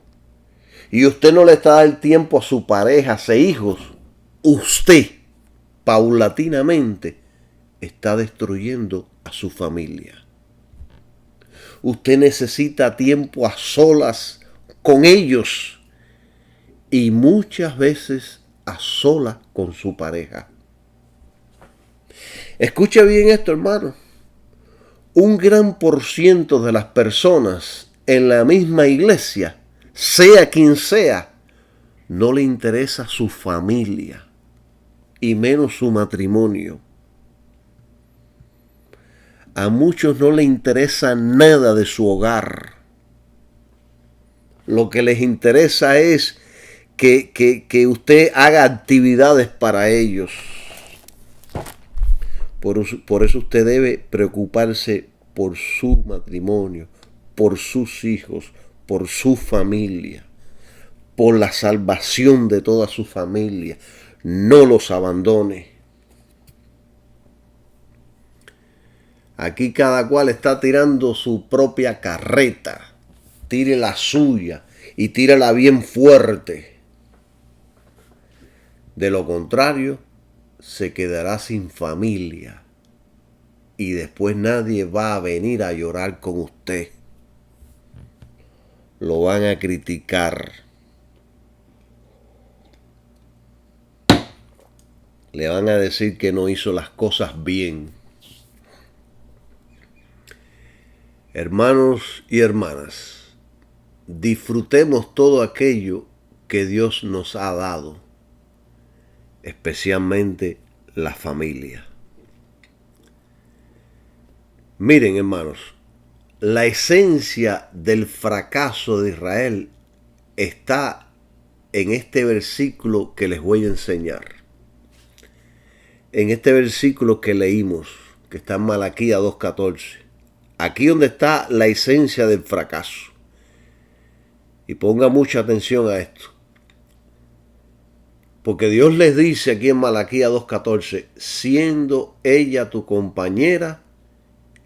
y usted no le está dando el tiempo a su pareja, a sus hijos, usted paulatinamente está destruyendo a su familia. Usted necesita tiempo a solas con ellos y muchas veces a solas con su pareja. Escucha bien esto, hermano. Un gran % de las personas en la misma iglesia, sea quien sea, no le interesa su familia y menos su matrimonio. A muchos no les interesa nada de su hogar. Lo que les interesa es que usted haga actividades para ellos. Por eso usted debe preocuparse por su matrimonio, por sus hijos, por su familia, por la salvación de toda su familia. No los abandone. Aquí cada cual está tirando su propia carreta. Tire la suya y tírala bien fuerte. De lo contrario, se quedará sin familia. Y después nadie va a venir a llorar con usted. Lo van a criticar. Le van a decir que no hizo las cosas bien. Hermanos y hermanas, disfrutemos todo aquello que Dios nos ha dado, especialmente la familia. Miren, hermanos, la esencia del fracaso de Israel está en este versículo que les voy a enseñar. En este versículo que leímos, que está en Malaquías 2:14. Aquí donde está la esencia del fracaso. Y ponga mucha atención a esto. Porque Dios les dice aquí en Malaquías 2:14, siendo ella tu compañera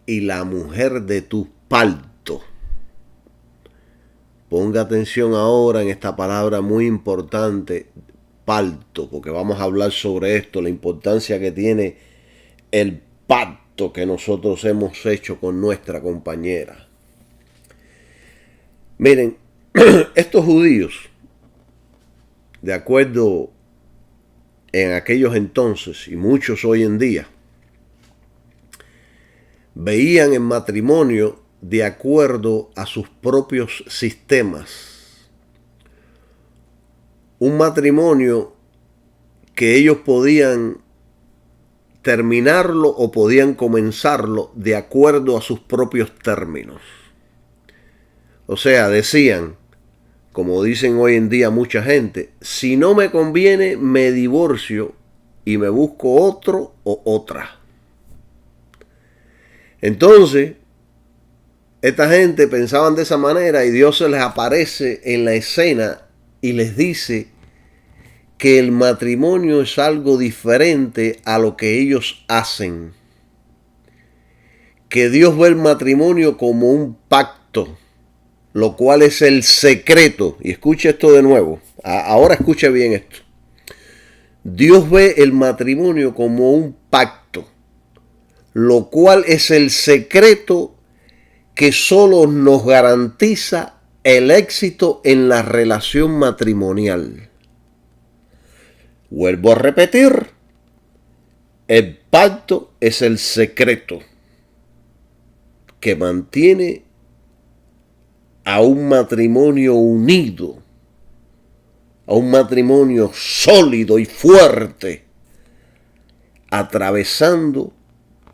y la mujer de tu parto. Ponga atención ahora en esta palabra muy importante, parto, porque vamos a hablar sobre esto, la importancia que tiene el parto que nosotros hemos hecho con nuestra compañera. Miren, estos judíos, de acuerdo en aquellos entonces y muchos hoy en día, veían el matrimonio de acuerdo a sus propios sistemas. Un matrimonio que ellos podían terminarlo o podían comenzarlo de acuerdo a sus propios términos. O sea, decían, como dicen hoy en día mucha gente, si no me conviene, me divorcio y me busco otro o otra. Entonces, esta gente pensaban de esa manera y Dios se les aparece en la escena y les dice que el matrimonio es algo diferente a lo que ellos hacen. Que Dios ve el matrimonio como un pacto, lo cual es el secreto. Y escuche esto de nuevo. Ahora escuche bien esto. Dios ve el matrimonio como un pacto, lo cual es el secreto que solo nos garantiza el éxito en la relación matrimonial. Vuelvo a repetir, el pacto es el secreto que mantiene a un matrimonio unido, a un matrimonio sólido y fuerte, atravesando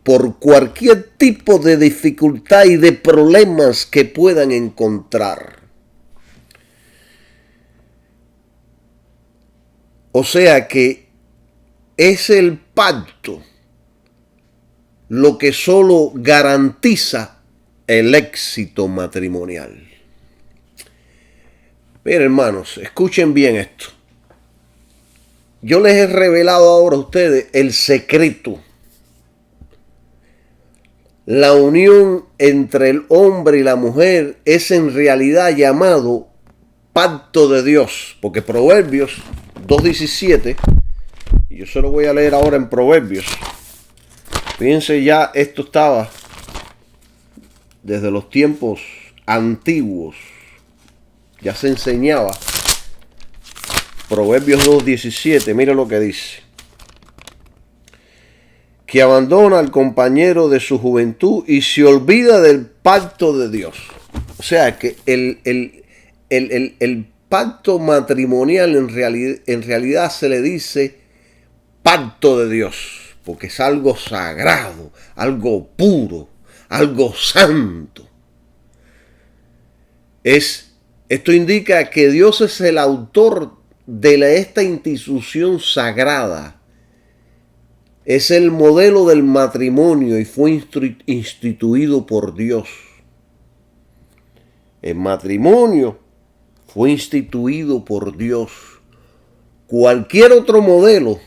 por cualquier tipo de dificultad y de problemas que puedan encontrar. O sea que es el pacto lo que solo garantiza el éxito matrimonial. Miren, hermanos, escuchen bien esto. Yo les he revelado ahora a ustedes el secreto. La unión entre el hombre y la mujer es en realidad llamado pacto de Dios, porque Proverbios 2:17, y yo se lo voy a leer ahora en Proverbios. Fíjense, ya esto estaba desde los tiempos antiguos, ya se enseñaba. Proverbios 2:17, mira lo que dice. Que abandona al compañero de su juventud y se olvida del pacto de Dios. O sea que el pacto matrimonial en realidad se le dice pacto de Dios, porque es algo sagrado, algo puro, algo santo. Esto indica que Dios es el autor de esta institución sagrada. Es el modelo del matrimonio y fue instituido por Dios. El matrimonio fue instituido por Dios. Cualquier otro modelo,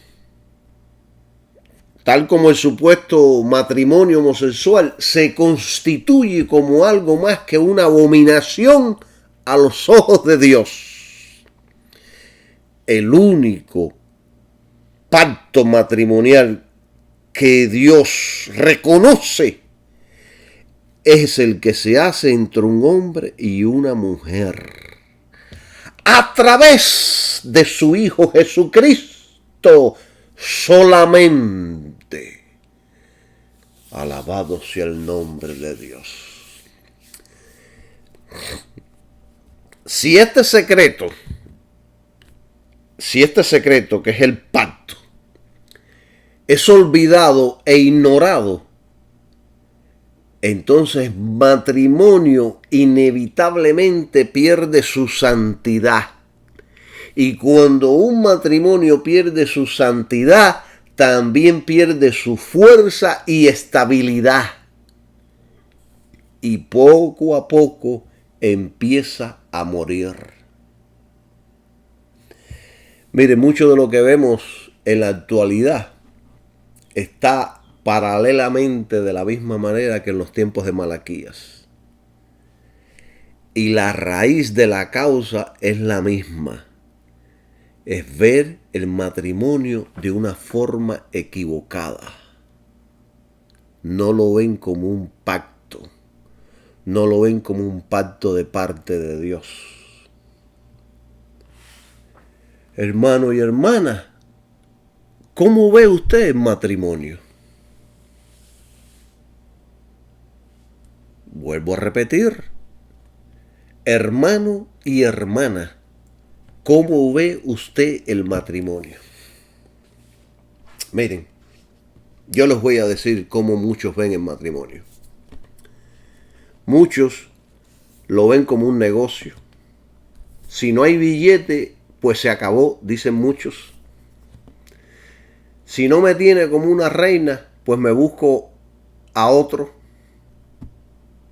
tal como el supuesto matrimonio homosexual, se constituye como algo más que una abominación a los ojos de Dios. El único pacto matrimonial que Dios reconoce es el que se hace entre un hombre y una mujer a través de su Hijo Jesucristo solamente. Alabado sea el nombre de Dios. Si este secreto que es el pacto es olvidado e ignorado, entonces matrimonio inevitablemente pierde su santidad. Y cuando un matrimonio pierde su santidad, también pierde su fuerza y estabilidad. Y poco a poco empieza a morir. Mire, mucho de lo que vemos en la actualidad está paralelamente de la misma manera que en los tiempos de Malaquías. Y la raíz de la causa es la misma. Es ver el matrimonio de una forma equivocada. No lo ven como un pacto. No lo ven como un pacto de parte de Dios. Hermano y hermana, ¿cómo ve usted el matrimonio? Vuelvo a repetir, hermano y hermana, ¿cómo ve usted el matrimonio? Miren, yo les voy a decir cómo muchos ven el matrimonio. Muchos lo ven como un negocio. Si no hay billete, pues se acabó, dicen muchos. Si no me tiene como una reina, pues me busco a otro.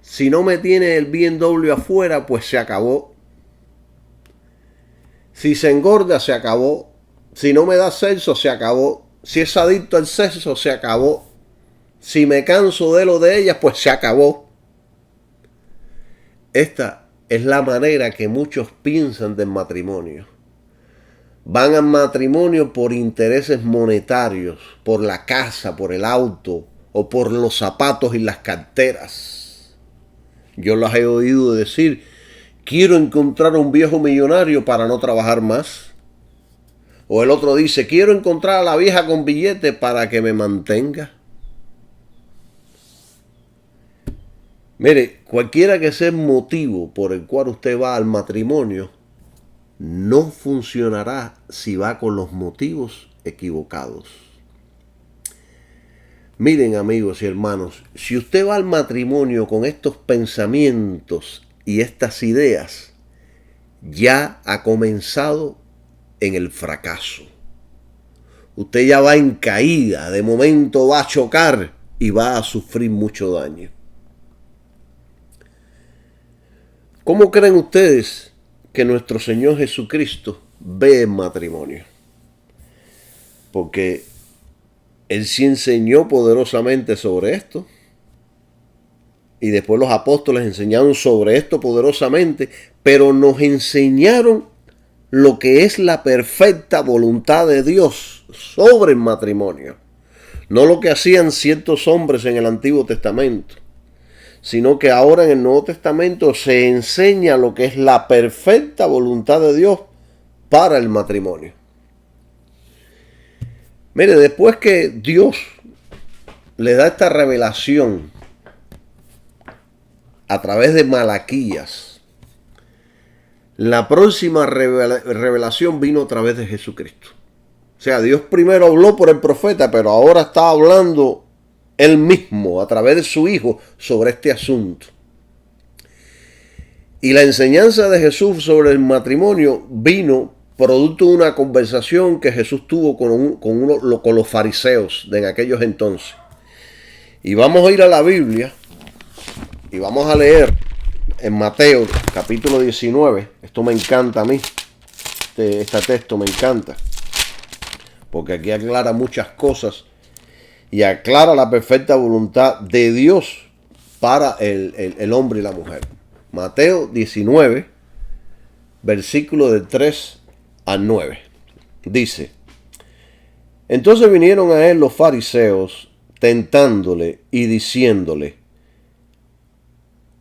Si no me tiene el BMW afuera, pues se acabó. Si se engorda, se acabó. Si no me da sexo, se acabó. Si es adicto al sexo, se acabó. Si me canso de lo de ellas, pues se acabó. Esta es la manera que muchos piensan del matrimonio. Van al matrimonio por intereses monetarios, por la casa, por el auto o por los zapatos y las carteras. Yo las he oído decir, quiero encontrar un viejo millonario para no trabajar más. O el otro dice, quiero encontrar a la vieja con billete para que me mantenga. Mire, cualquiera que sea el motivo por el cual usted va al matrimonio, no funcionará si va con los motivos equivocados. Miren, amigos y hermanos, si usted va al matrimonio con estos pensamientos y estas ideas, ya ha comenzado en el fracaso. Usted ya va en caída, de momento va a chocar y va a sufrir mucho daño. ¿Cómo creen ustedes que nuestro Señor Jesucristo ve el matrimonio? Porque Él sí enseñó poderosamente sobre esto. Y después los apóstoles enseñaron sobre esto poderosamente, pero nos enseñaron lo que es la perfecta voluntad de Dios sobre el matrimonio. No lo que hacían ciertos hombres en el Antiguo Testamento, sino que ahora en el Nuevo Testamento se enseña lo que es la perfecta voluntad de Dios para el matrimonio. Mire, después que Dios le da esta revelación a través de Malaquías, la próxima revelación vino a través de Jesucristo. O sea, Dios primero habló por el profeta, pero ahora está hablando Él mismo, a través de su Hijo, sobre este asunto. Y la enseñanza de Jesús sobre el matrimonio vino producto de una conversación que Jesús tuvo con los fariseos de en aquellos entonces. Y vamos a ir a la Biblia y vamos a leer en Mateo capítulo 19. Esto me encanta a mí. Este texto me encanta. Porque aquí aclara muchas cosas. Y aclara la perfecta voluntad de Dios para el hombre y la mujer. Mateo 19, versículo del 3 al 9. Dice, entonces vinieron a él los fariseos, tentándole y diciéndole,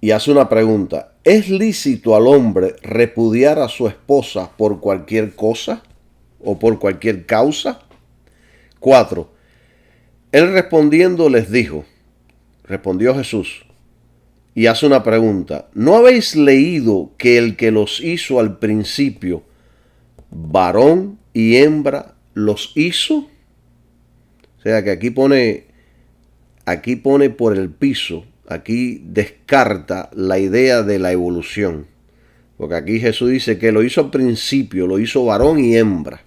y hace una pregunta, ¿es lícito al hombre repudiar a su esposa por cualquier cosa o por cualquier causa? 4. Él respondiendo les dijo, respondió Jesús, y hace una pregunta, ¿no habéis leído que el que los hizo al principio, varón y hembra, los hizo? O sea que aquí pone por el piso, aquí descarta la idea de la evolución. Porque aquí Jesús dice que lo hizo al principio, lo hizo varón y hembra.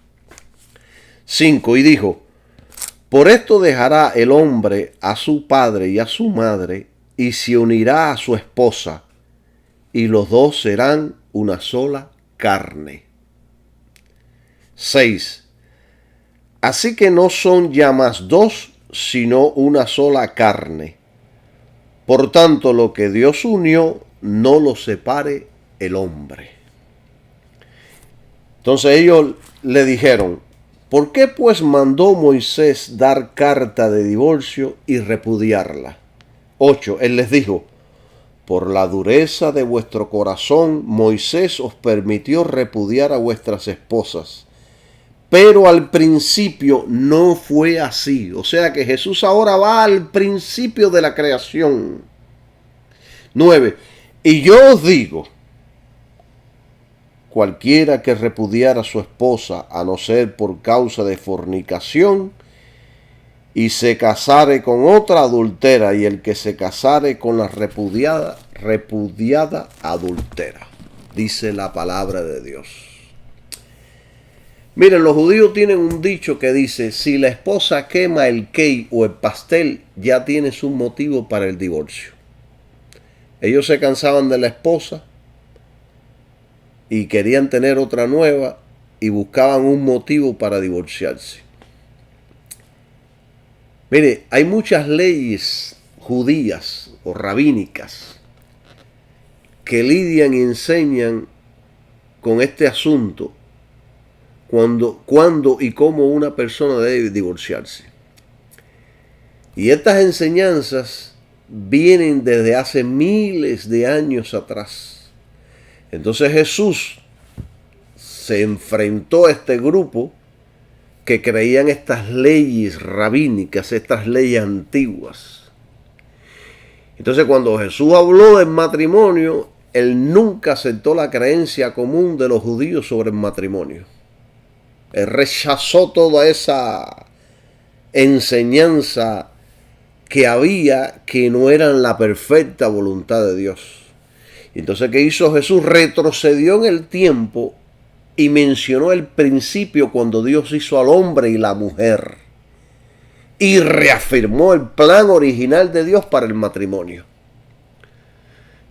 5. Y dijo, por esto dejará el hombre a su padre y a su madre, y se unirá a su esposa, y los dos serán una sola carne. 6. Así que no son ya más dos, sino una sola carne. Por tanto, lo que Dios unió, no lo separe el hombre. Entonces ellos le dijeron, ¿por qué pues mandó Moisés dar carta de divorcio y repudiarla? 8. Él les dijo, por la dureza de vuestro corazón, Moisés os permitió repudiar a vuestras esposas. Pero al principio no fue así. O sea que Jesús ahora va al principio de la creación. 9. Y yo os digo, cualquiera que repudiara a su esposa, a no ser por causa de fornicación, y se casare con otra adultera, y el que se casare con la repudiada adultera, dice la palabra de Dios. Miren, los judíos tienen un dicho que dice: si la esposa quema el cake o el pastel, ya tienes un motivo para el divorcio. Ellos se cansaban de la esposa y querían tener otra nueva y buscaban un motivo para divorciarse. Mire, hay muchas leyes judías o rabínicas que lidian y enseñan con este asunto, cuándo y cómo una persona debe divorciarse. Y estas enseñanzas vienen desde hace miles de años atrás. Entonces Jesús se enfrentó a este grupo que creían estas leyes rabínicas, estas leyes antiguas. Entonces cuando Jesús habló del matrimonio, él nunca aceptó la creencia común de los judíos sobre el matrimonio. Él rechazó toda esa enseñanza que había, que no eran la perfecta voluntad de Dios. Y entonces, ¿qué hizo Jesús? Retrocedió en el tiempo y mencionó el principio cuando Dios hizo al hombre y la mujer. Y reafirmó el plan original de Dios para el matrimonio.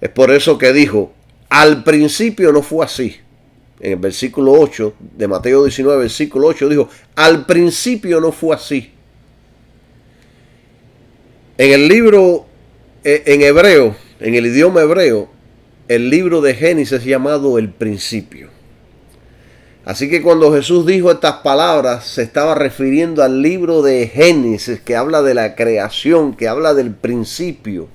Es por eso que dijo: al principio no fue así. En el versículo 8 de Mateo 19, versículo 8 dijo: al principio no fue así. En el libro, en hebreo, en el idioma hebreo, el libro de Génesis es llamado el principio. Así que cuando Jesús dijo estas palabras, se estaba refiriendo al libro de Génesis, que habla de la creación, que habla del principio,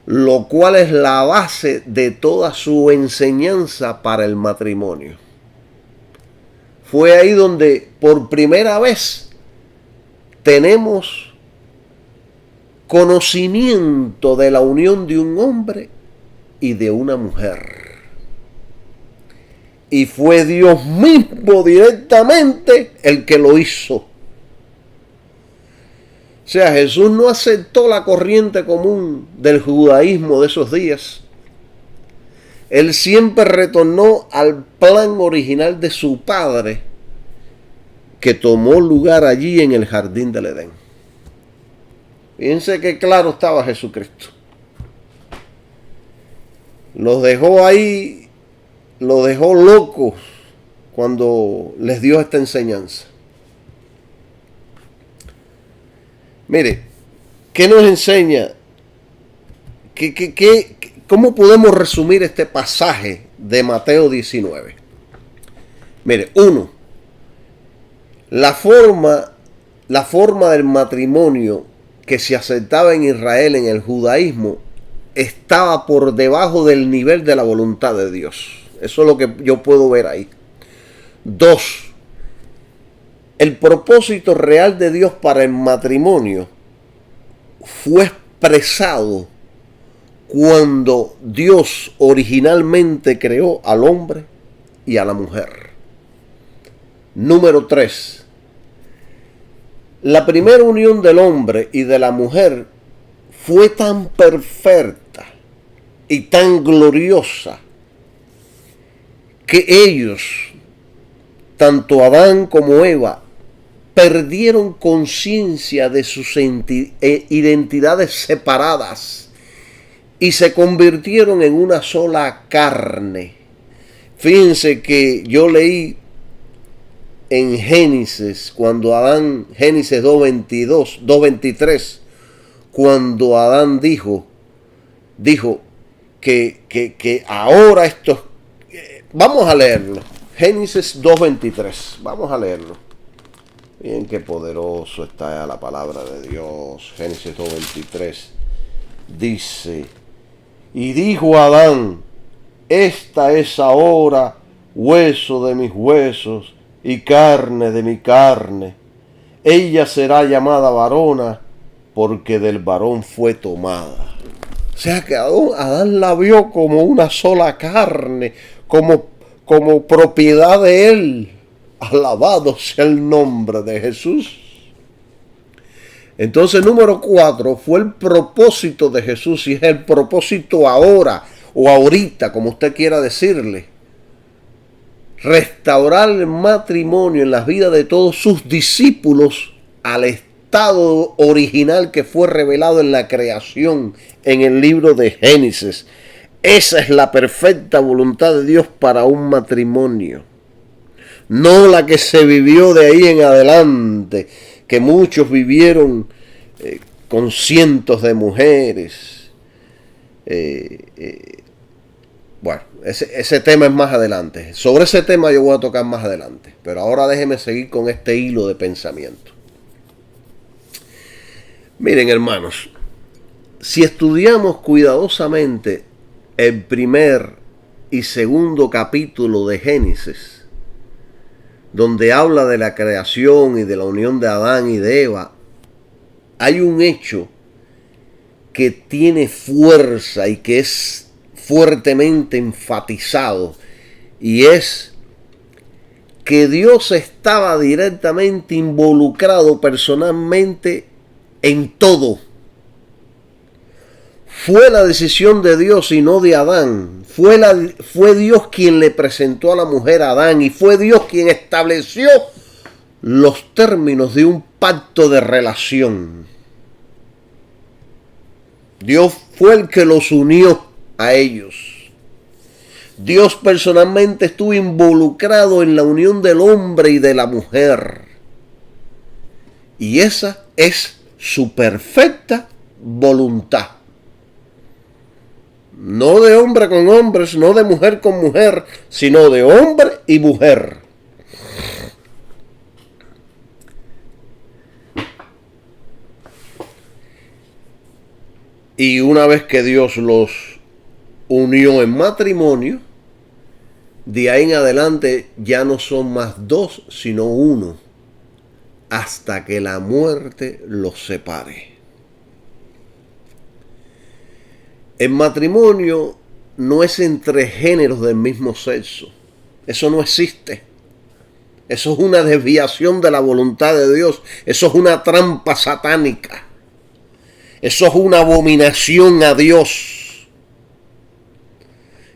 lo cual es la base de toda su enseñanza para el matrimonio. Fue ahí donde por primera vez tenemos conocimiento de la unión de un hombre y de una mujer. Y fue Dios mismo directamente el que lo hizo. O sea, Jesús no aceptó la corriente común del judaísmo de esos días. Él siempre retornó al plan original de su Padre, que tomó lugar allí en el jardín del Edén. Fíjense que claro estaba Jesucristo. Los dejó ahí, los dejó locos cuando les dio esta enseñanza. Mire, ¿qué nos enseña? ¿Cómo podemos resumir este pasaje de Mateo 19? Mire, uno, la forma del matrimonio que se aceptaba en Israel, en el judaísmo, estaba por debajo del nivel de la voluntad de Dios. Eso es lo que yo puedo ver ahí. Dos, el propósito real de Dios para el matrimonio fue expresado cuando Dios originalmente creó al hombre y a la mujer. Número 3. La primera unión del hombre y de la mujer fue tan perfecta y tan gloriosa que ellos, tanto Adán como Eva, perdieron conciencia de sus identidades separadas y se convirtieron en una sola carne. Fíjense que yo leí en Génesis, cuando Adán, Génesis 2:23, cuando Adán dijo que ahora esto, vamos a leerlo, Génesis 2:23, vamos a leerlo. Bien, qué poderoso está la palabra de Dios. Génesis 2:23 dice: y dijo Adán, esta es ahora hueso de mis huesos y carne de mi carne. Ella será llamada varona, porque del varón fue tomada. O sea que Adán la vio como una sola carne, como propiedad de él. Alabado sea el nombre de Jesús. Entonces, número 4 fue el propósito de Jesús, y es el propósito ahora o ahorita, como usted quiera decirle. Restaurar el matrimonio en las vidas de todos sus discípulos al estado original que fue revelado en la creación, en el libro de Génesis. Esa es la perfecta voluntad de Dios para un matrimonio. No la que se vivió de ahí en adelante, que muchos vivieron con cientos de mujeres. Bueno, ese tema es más adelante. Sobre ese tema yo voy a tocar más adelante. Pero ahora déjeme seguir con este hilo de pensamiento. Miren, hermanos, si estudiamos cuidadosamente el primer y segundo capítulo de Génesis, donde habla de la creación y de la unión de Adán y de Eva, hay un hecho que tiene fuerza y que es fuertemente enfatizado, y es que Dios estaba directamente involucrado personalmente en todo. Fue la decisión de Dios y no de Adán. Fue Dios quien le presentó a la mujer a Adán, y fue Dios quien estableció los términos de un pacto de relación. Dios fue el que los unió a ellos. Dios personalmente estuvo involucrado en la unión del hombre y de la mujer. Y esa es su perfecta voluntad. No de hombre con hombres, no de mujer con mujer, sino de hombre y mujer. Y una vez que Dios los unió en matrimonio, de ahí en adelante ya no son más dos, sino uno, hasta que la muerte los separe. El matrimonio no es entre géneros del mismo sexo. Eso no existe. Eso es una desviación de la voluntad de Dios. Eso es una trampa satánica. Eso es una abominación a Dios.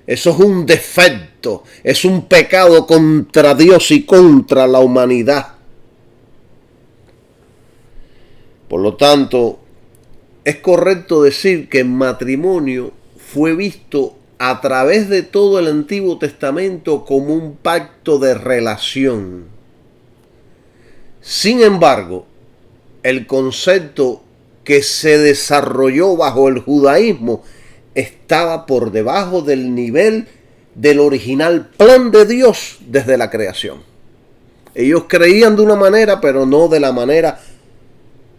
Eso es un defecto. Es un pecado contra Dios y contra la humanidad. Por lo tanto, es correcto decir que el matrimonio fue visto a través de todo el Antiguo Testamento como un pacto de relación. Sin embargo, el concepto que se desarrolló bajo el judaísmo estaba por debajo del nivel del original plan de Dios desde la creación. Ellos creían de una manera, pero no de la manera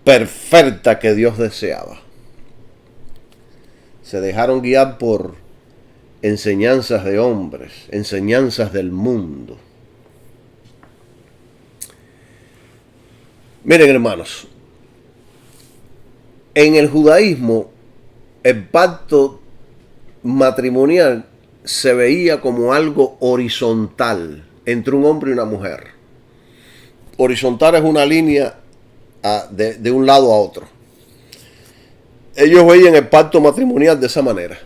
perfecta que Dios deseaba. Se dejaron guiar por enseñanzas de hombres, enseñanzas del mundo. Miren, hermanos, en el judaísmo el pacto matrimonial se veía como algo horizontal entre un hombre y una mujer. Horizontal es una línea de un lado a otro. Ellos veían el pacto matrimonial de esa manera.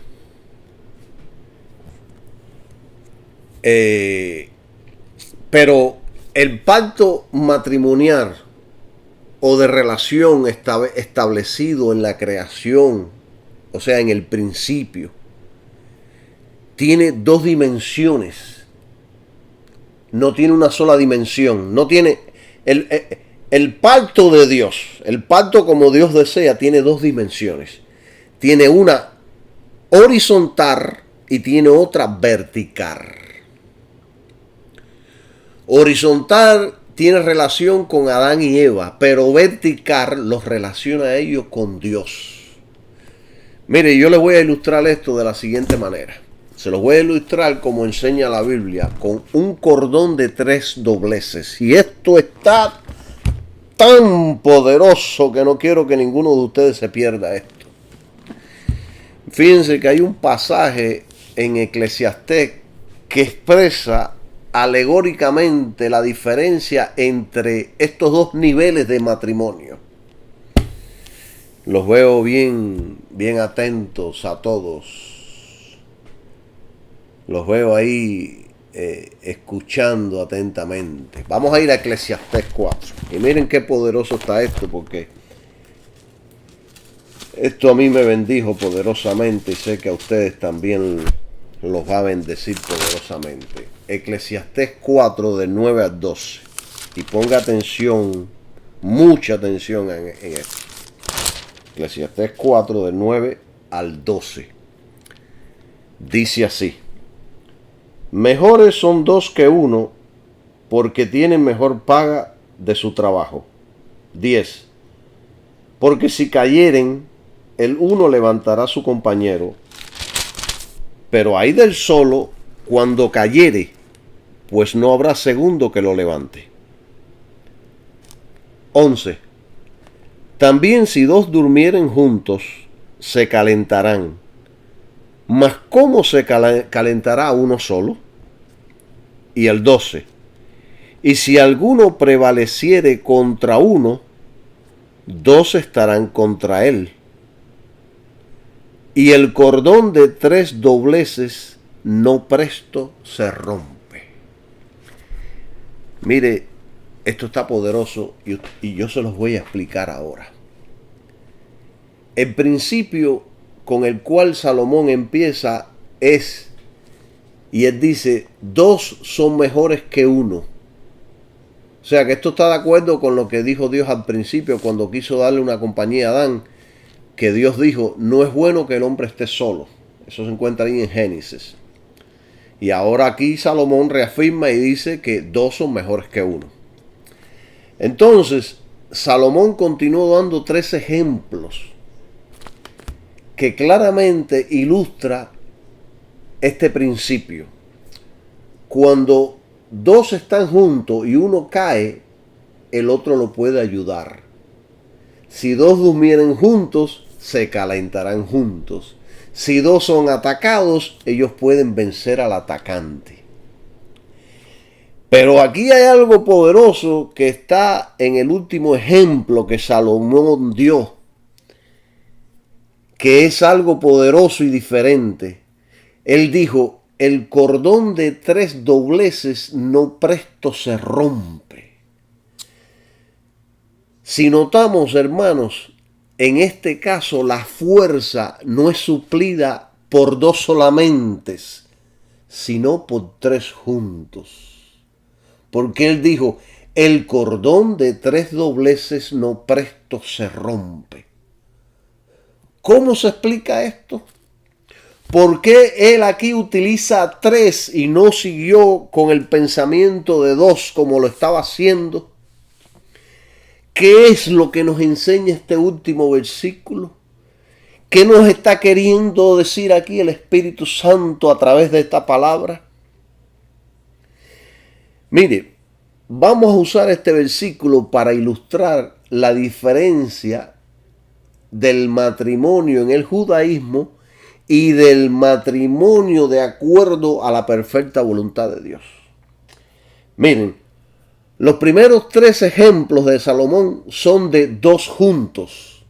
Pero el pacto matrimonial o de relación establecido en la creación, o sea, en el principio, tiene dos dimensiones. No tiene una sola dimensión. No tiene el pacto de Dios, el pacto como Dios desea, tiene dos dimensiones. Tiene una horizontal y tiene otra vertical. Horizontal tiene relación con Adán y Eva, pero vertical los relaciona a ellos con Dios. Mire, yo les voy a ilustrar esto de la siguiente manera. Se los voy a ilustrar como enseña la Biblia, con un cordón de 3 dobleces. Y esto está tan poderoso que no quiero que ninguno de ustedes se pierda esto. Fíjense que hay un pasaje en Eclesiastés que expresa alegóricamente la diferencia entre estos dos niveles de matrimonio. Los veo bien atentos a todos. Los veo ahí escuchando atentamente. Vamos a ir a Eclesiastés 4. Y miren qué poderoso está esto, porque esto a mí me bendijo poderosamente y sé que a ustedes también los va a bendecir poderosamente. Eclesiastés 4 del 9 al 12. Y ponga atención, mucha atención en esto. Eclesiastés 4 del 9 al 12. Dice así: mejores son dos que uno, porque tienen mejor paga de su trabajo. 10. Porque si cayeren, el uno levantará a su compañero, pero ay del solo cuando cayere, pues no habrá segundo que lo levante. 11. También si dos durmieren juntos, se calentarán. Mas ¿cómo se calentará uno solo? Y el 12. Y si alguno prevaleciere contra uno, dos estarán contra él. Y el cordón de 3 dobleces no presto se rompe. Mire, esto está poderoso y yo se los voy a explicar ahora. El principio con el cual Salomón empieza es, y él dice, dos son mejores que uno. O sea que esto está de acuerdo con lo que dijo Dios al principio cuando quiso darle una compañía a Adán, que Dios dijo, no es bueno que el hombre esté solo. Eso se encuentra ahí en Génesis. Y ahora aquí Salomón reafirma y dice que dos son mejores que uno. Entonces, Salomón continuó dando 3 ejemplos que claramente ilustra este principio. Cuando dos están juntos y uno cae, el otro lo puede ayudar. Si dos durmieren juntos, se calentarán juntos. Si dos son atacados, ellos pueden vencer al atacante. Pero aquí hay algo poderoso que está en el último ejemplo que Salomón dio, que es algo poderoso y diferente. Él dijo, el cordón de 3 dobleces no presto se rompe. Si notamos, hermanos, en este caso la fuerza no es suplida por 2 solamente, sino por 3 juntos. Porque él dijo, el cordón de 3 dobleces no presto se rompe. ¿Cómo se explica esto? ¿Por qué él aquí utiliza 3 y no siguió con el pensamiento de 2 como lo estaba haciendo? ¿Qué es lo que nos enseña este último versículo? ¿Qué nos está queriendo decir aquí el Espíritu Santo a través de esta palabra? Mire, vamos a usar este versículo para ilustrar la diferencia del matrimonio en el judaísmo y del matrimonio de acuerdo a la perfecta voluntad de Dios. Miren, los primeros 3 ejemplos de Salomón son de 2 juntos.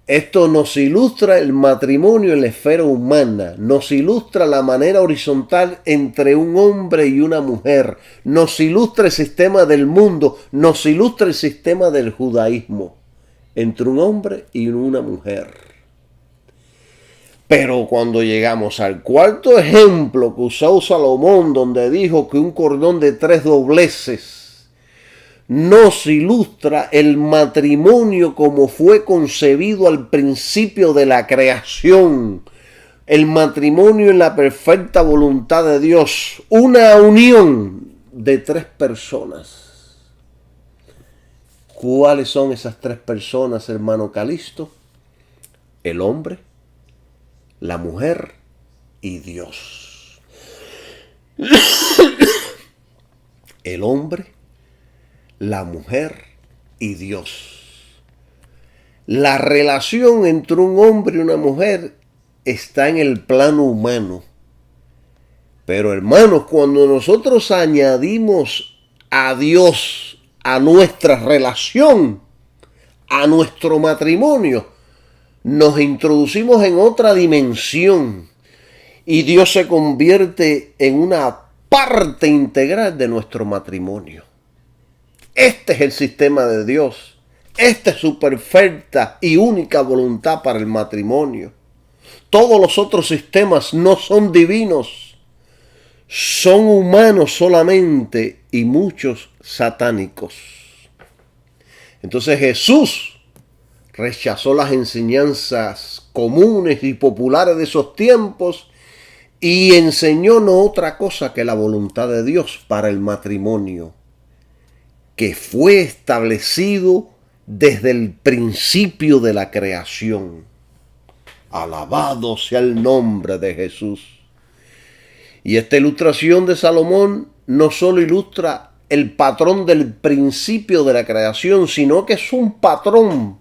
Esto nos ilustra el matrimonio en la esfera humana, nos ilustra la manera horizontal entre un hombre y una mujer, nos ilustra el sistema del mundo, nos ilustra el sistema del judaísmo, entre un hombre y una mujer. Pero cuando llegamos al cuarto ejemplo que usó Salomón, donde dijo que un cordón de 3 dobleces nos ilustra el matrimonio como fue concebido al principio de la creación. El matrimonio en la perfecta voluntad de Dios. Una unión de 3 personas. ¿Cuáles son esas 3 personas, hermano Calisto? El hombre, la mujer y Dios. El hombre, la mujer y Dios. La relación entre un hombre y una mujer está en el plano humano. Pero hermanos, cuando nosotros añadimos a Dios a nuestra relación, a nuestro matrimonio, nos introducimos en otra dimensión y Dios se convierte en una parte integral de nuestro matrimonio. Este es el sistema de Dios. Esta es su perfecta y única voluntad para el matrimonio. Todos los otros sistemas no son divinos, son humanos solamente y muchos satánicos. Entonces Jesús rechazó las enseñanzas comunes y populares de esos tiempos y enseñó no otra cosa que la voluntad de Dios para el matrimonio, que fue establecido desde el principio de la creación. Alabado sea el nombre de Jesús. Y esta ilustración de Salomón no solo ilustra el patrón del principio de la creación, sino que es un patrón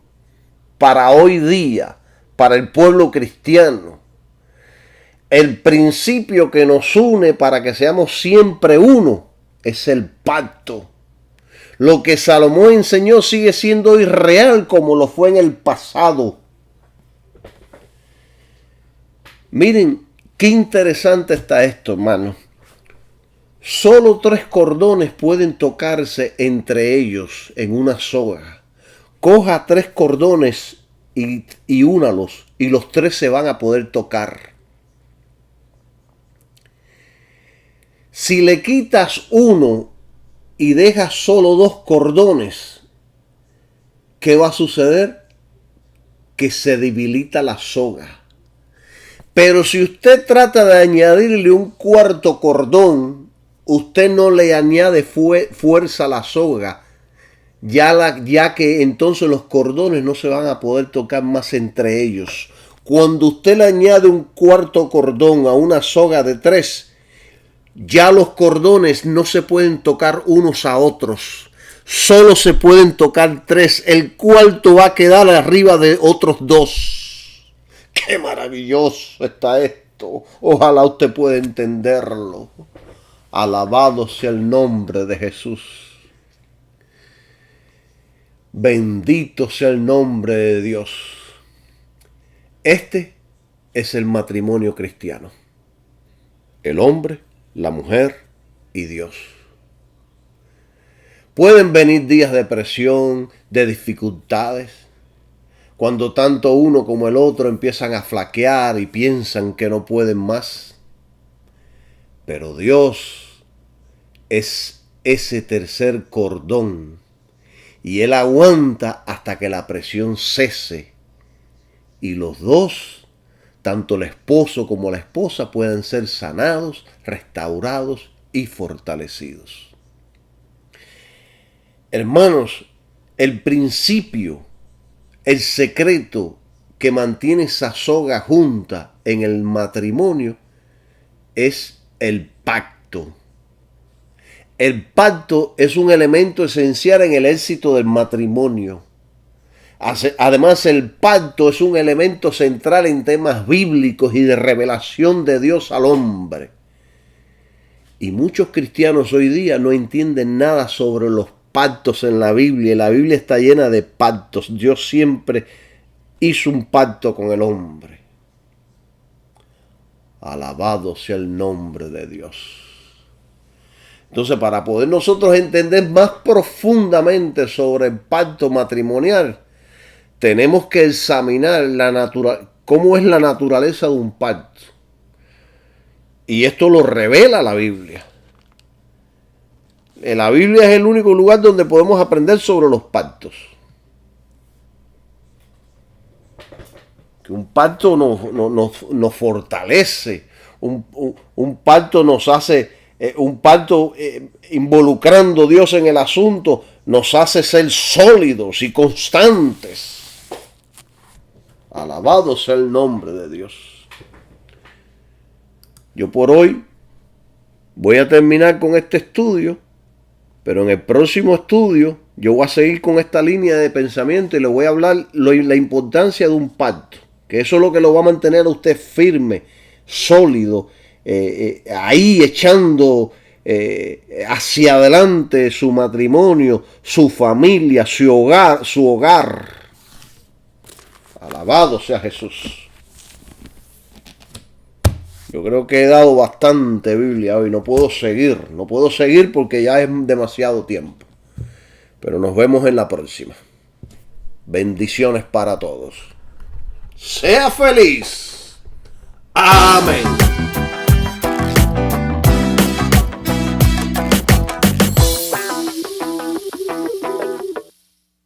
para hoy día, para el pueblo cristiano. El principio que nos une para que seamos siempre uno es el pacto. Lo que Salomón enseñó sigue siendo hoy real como lo fue en el pasado. Miren, qué interesante está esto, hermano. Solo 3 cordones pueden tocarse entre ellos en una soga. Coja 3 cordones y únalos, y los 3 se van a poder tocar. Si le quitas uno y dejas solo 2 cordones, ¿qué va a suceder? Que se debilita la soga. Pero si usted trata de añadirle un 4º cordón, usted no le añade fuerza a la soga, ya que entonces los cordones no se van a poder tocar más entre ellos. Cuando usted le añade un 4º cordón a una soga de 3, ya los cordones no se pueden tocar unos a otros. Solo se pueden tocar 3. El 4º va a quedar arriba de otros 2. ¡Qué maravilloso está esto! Ojalá usted pueda entenderlo. Alabado sea el nombre de Jesús. Bendito sea el nombre de Dios. Este es el matrimonio cristiano. El hombre, la mujer y Dios. Pueden venir días de presión, de dificultades, cuando tanto uno como el otro empiezan a flaquear y piensan que no pueden más. Pero Dios es ese tercer cordón y Él aguanta hasta que la presión cese y los dos, tanto el esposo como la esposa, puedan ser sanados, restaurados y fortalecidos. Hermanos, el principio, el secreto que mantiene esa soga junta en el matrimonio es el pacto. El pacto es un elemento esencial en el éxito del matrimonio. Además, el pacto es un elemento central en temas bíblicos y de revelación de Dios al hombre. Y muchos cristianos hoy día no entienden nada sobre los pactos en la Biblia. La Biblia está llena de pactos. Dios siempre hizo un pacto con el hombre. Alabado sea el nombre de Dios. Entonces, para poder nosotros entender más profundamente sobre el pacto matrimonial, tenemos que examinar cómo es la naturaleza de un pacto. Y esto lo revela la Biblia. La Biblia es el único lugar donde podemos aprender sobre los pactos. Que un pacto nos fortalece, un pacto nos hace, un pacto involucrando a Dios en el asunto, nos hace ser sólidos y constantes. Alabado sea el nombre de Dios. Yo por hoy voy a terminar con este estudio, pero en el próximo estudio yo voy a seguir con esta línea de pensamiento y le voy a hablar la importancia de un pacto, que eso es lo que lo va a mantener a usted firme, sólido, ahí echando hacia adelante su matrimonio, su familia, su hogar. Alabado sea Jesús. Yo creo que he dado bastante Biblia hoy. No puedo seguir porque ya es demasiado tiempo. Pero nos vemos en la próxima. Bendiciones para todos. Sea feliz. Amén.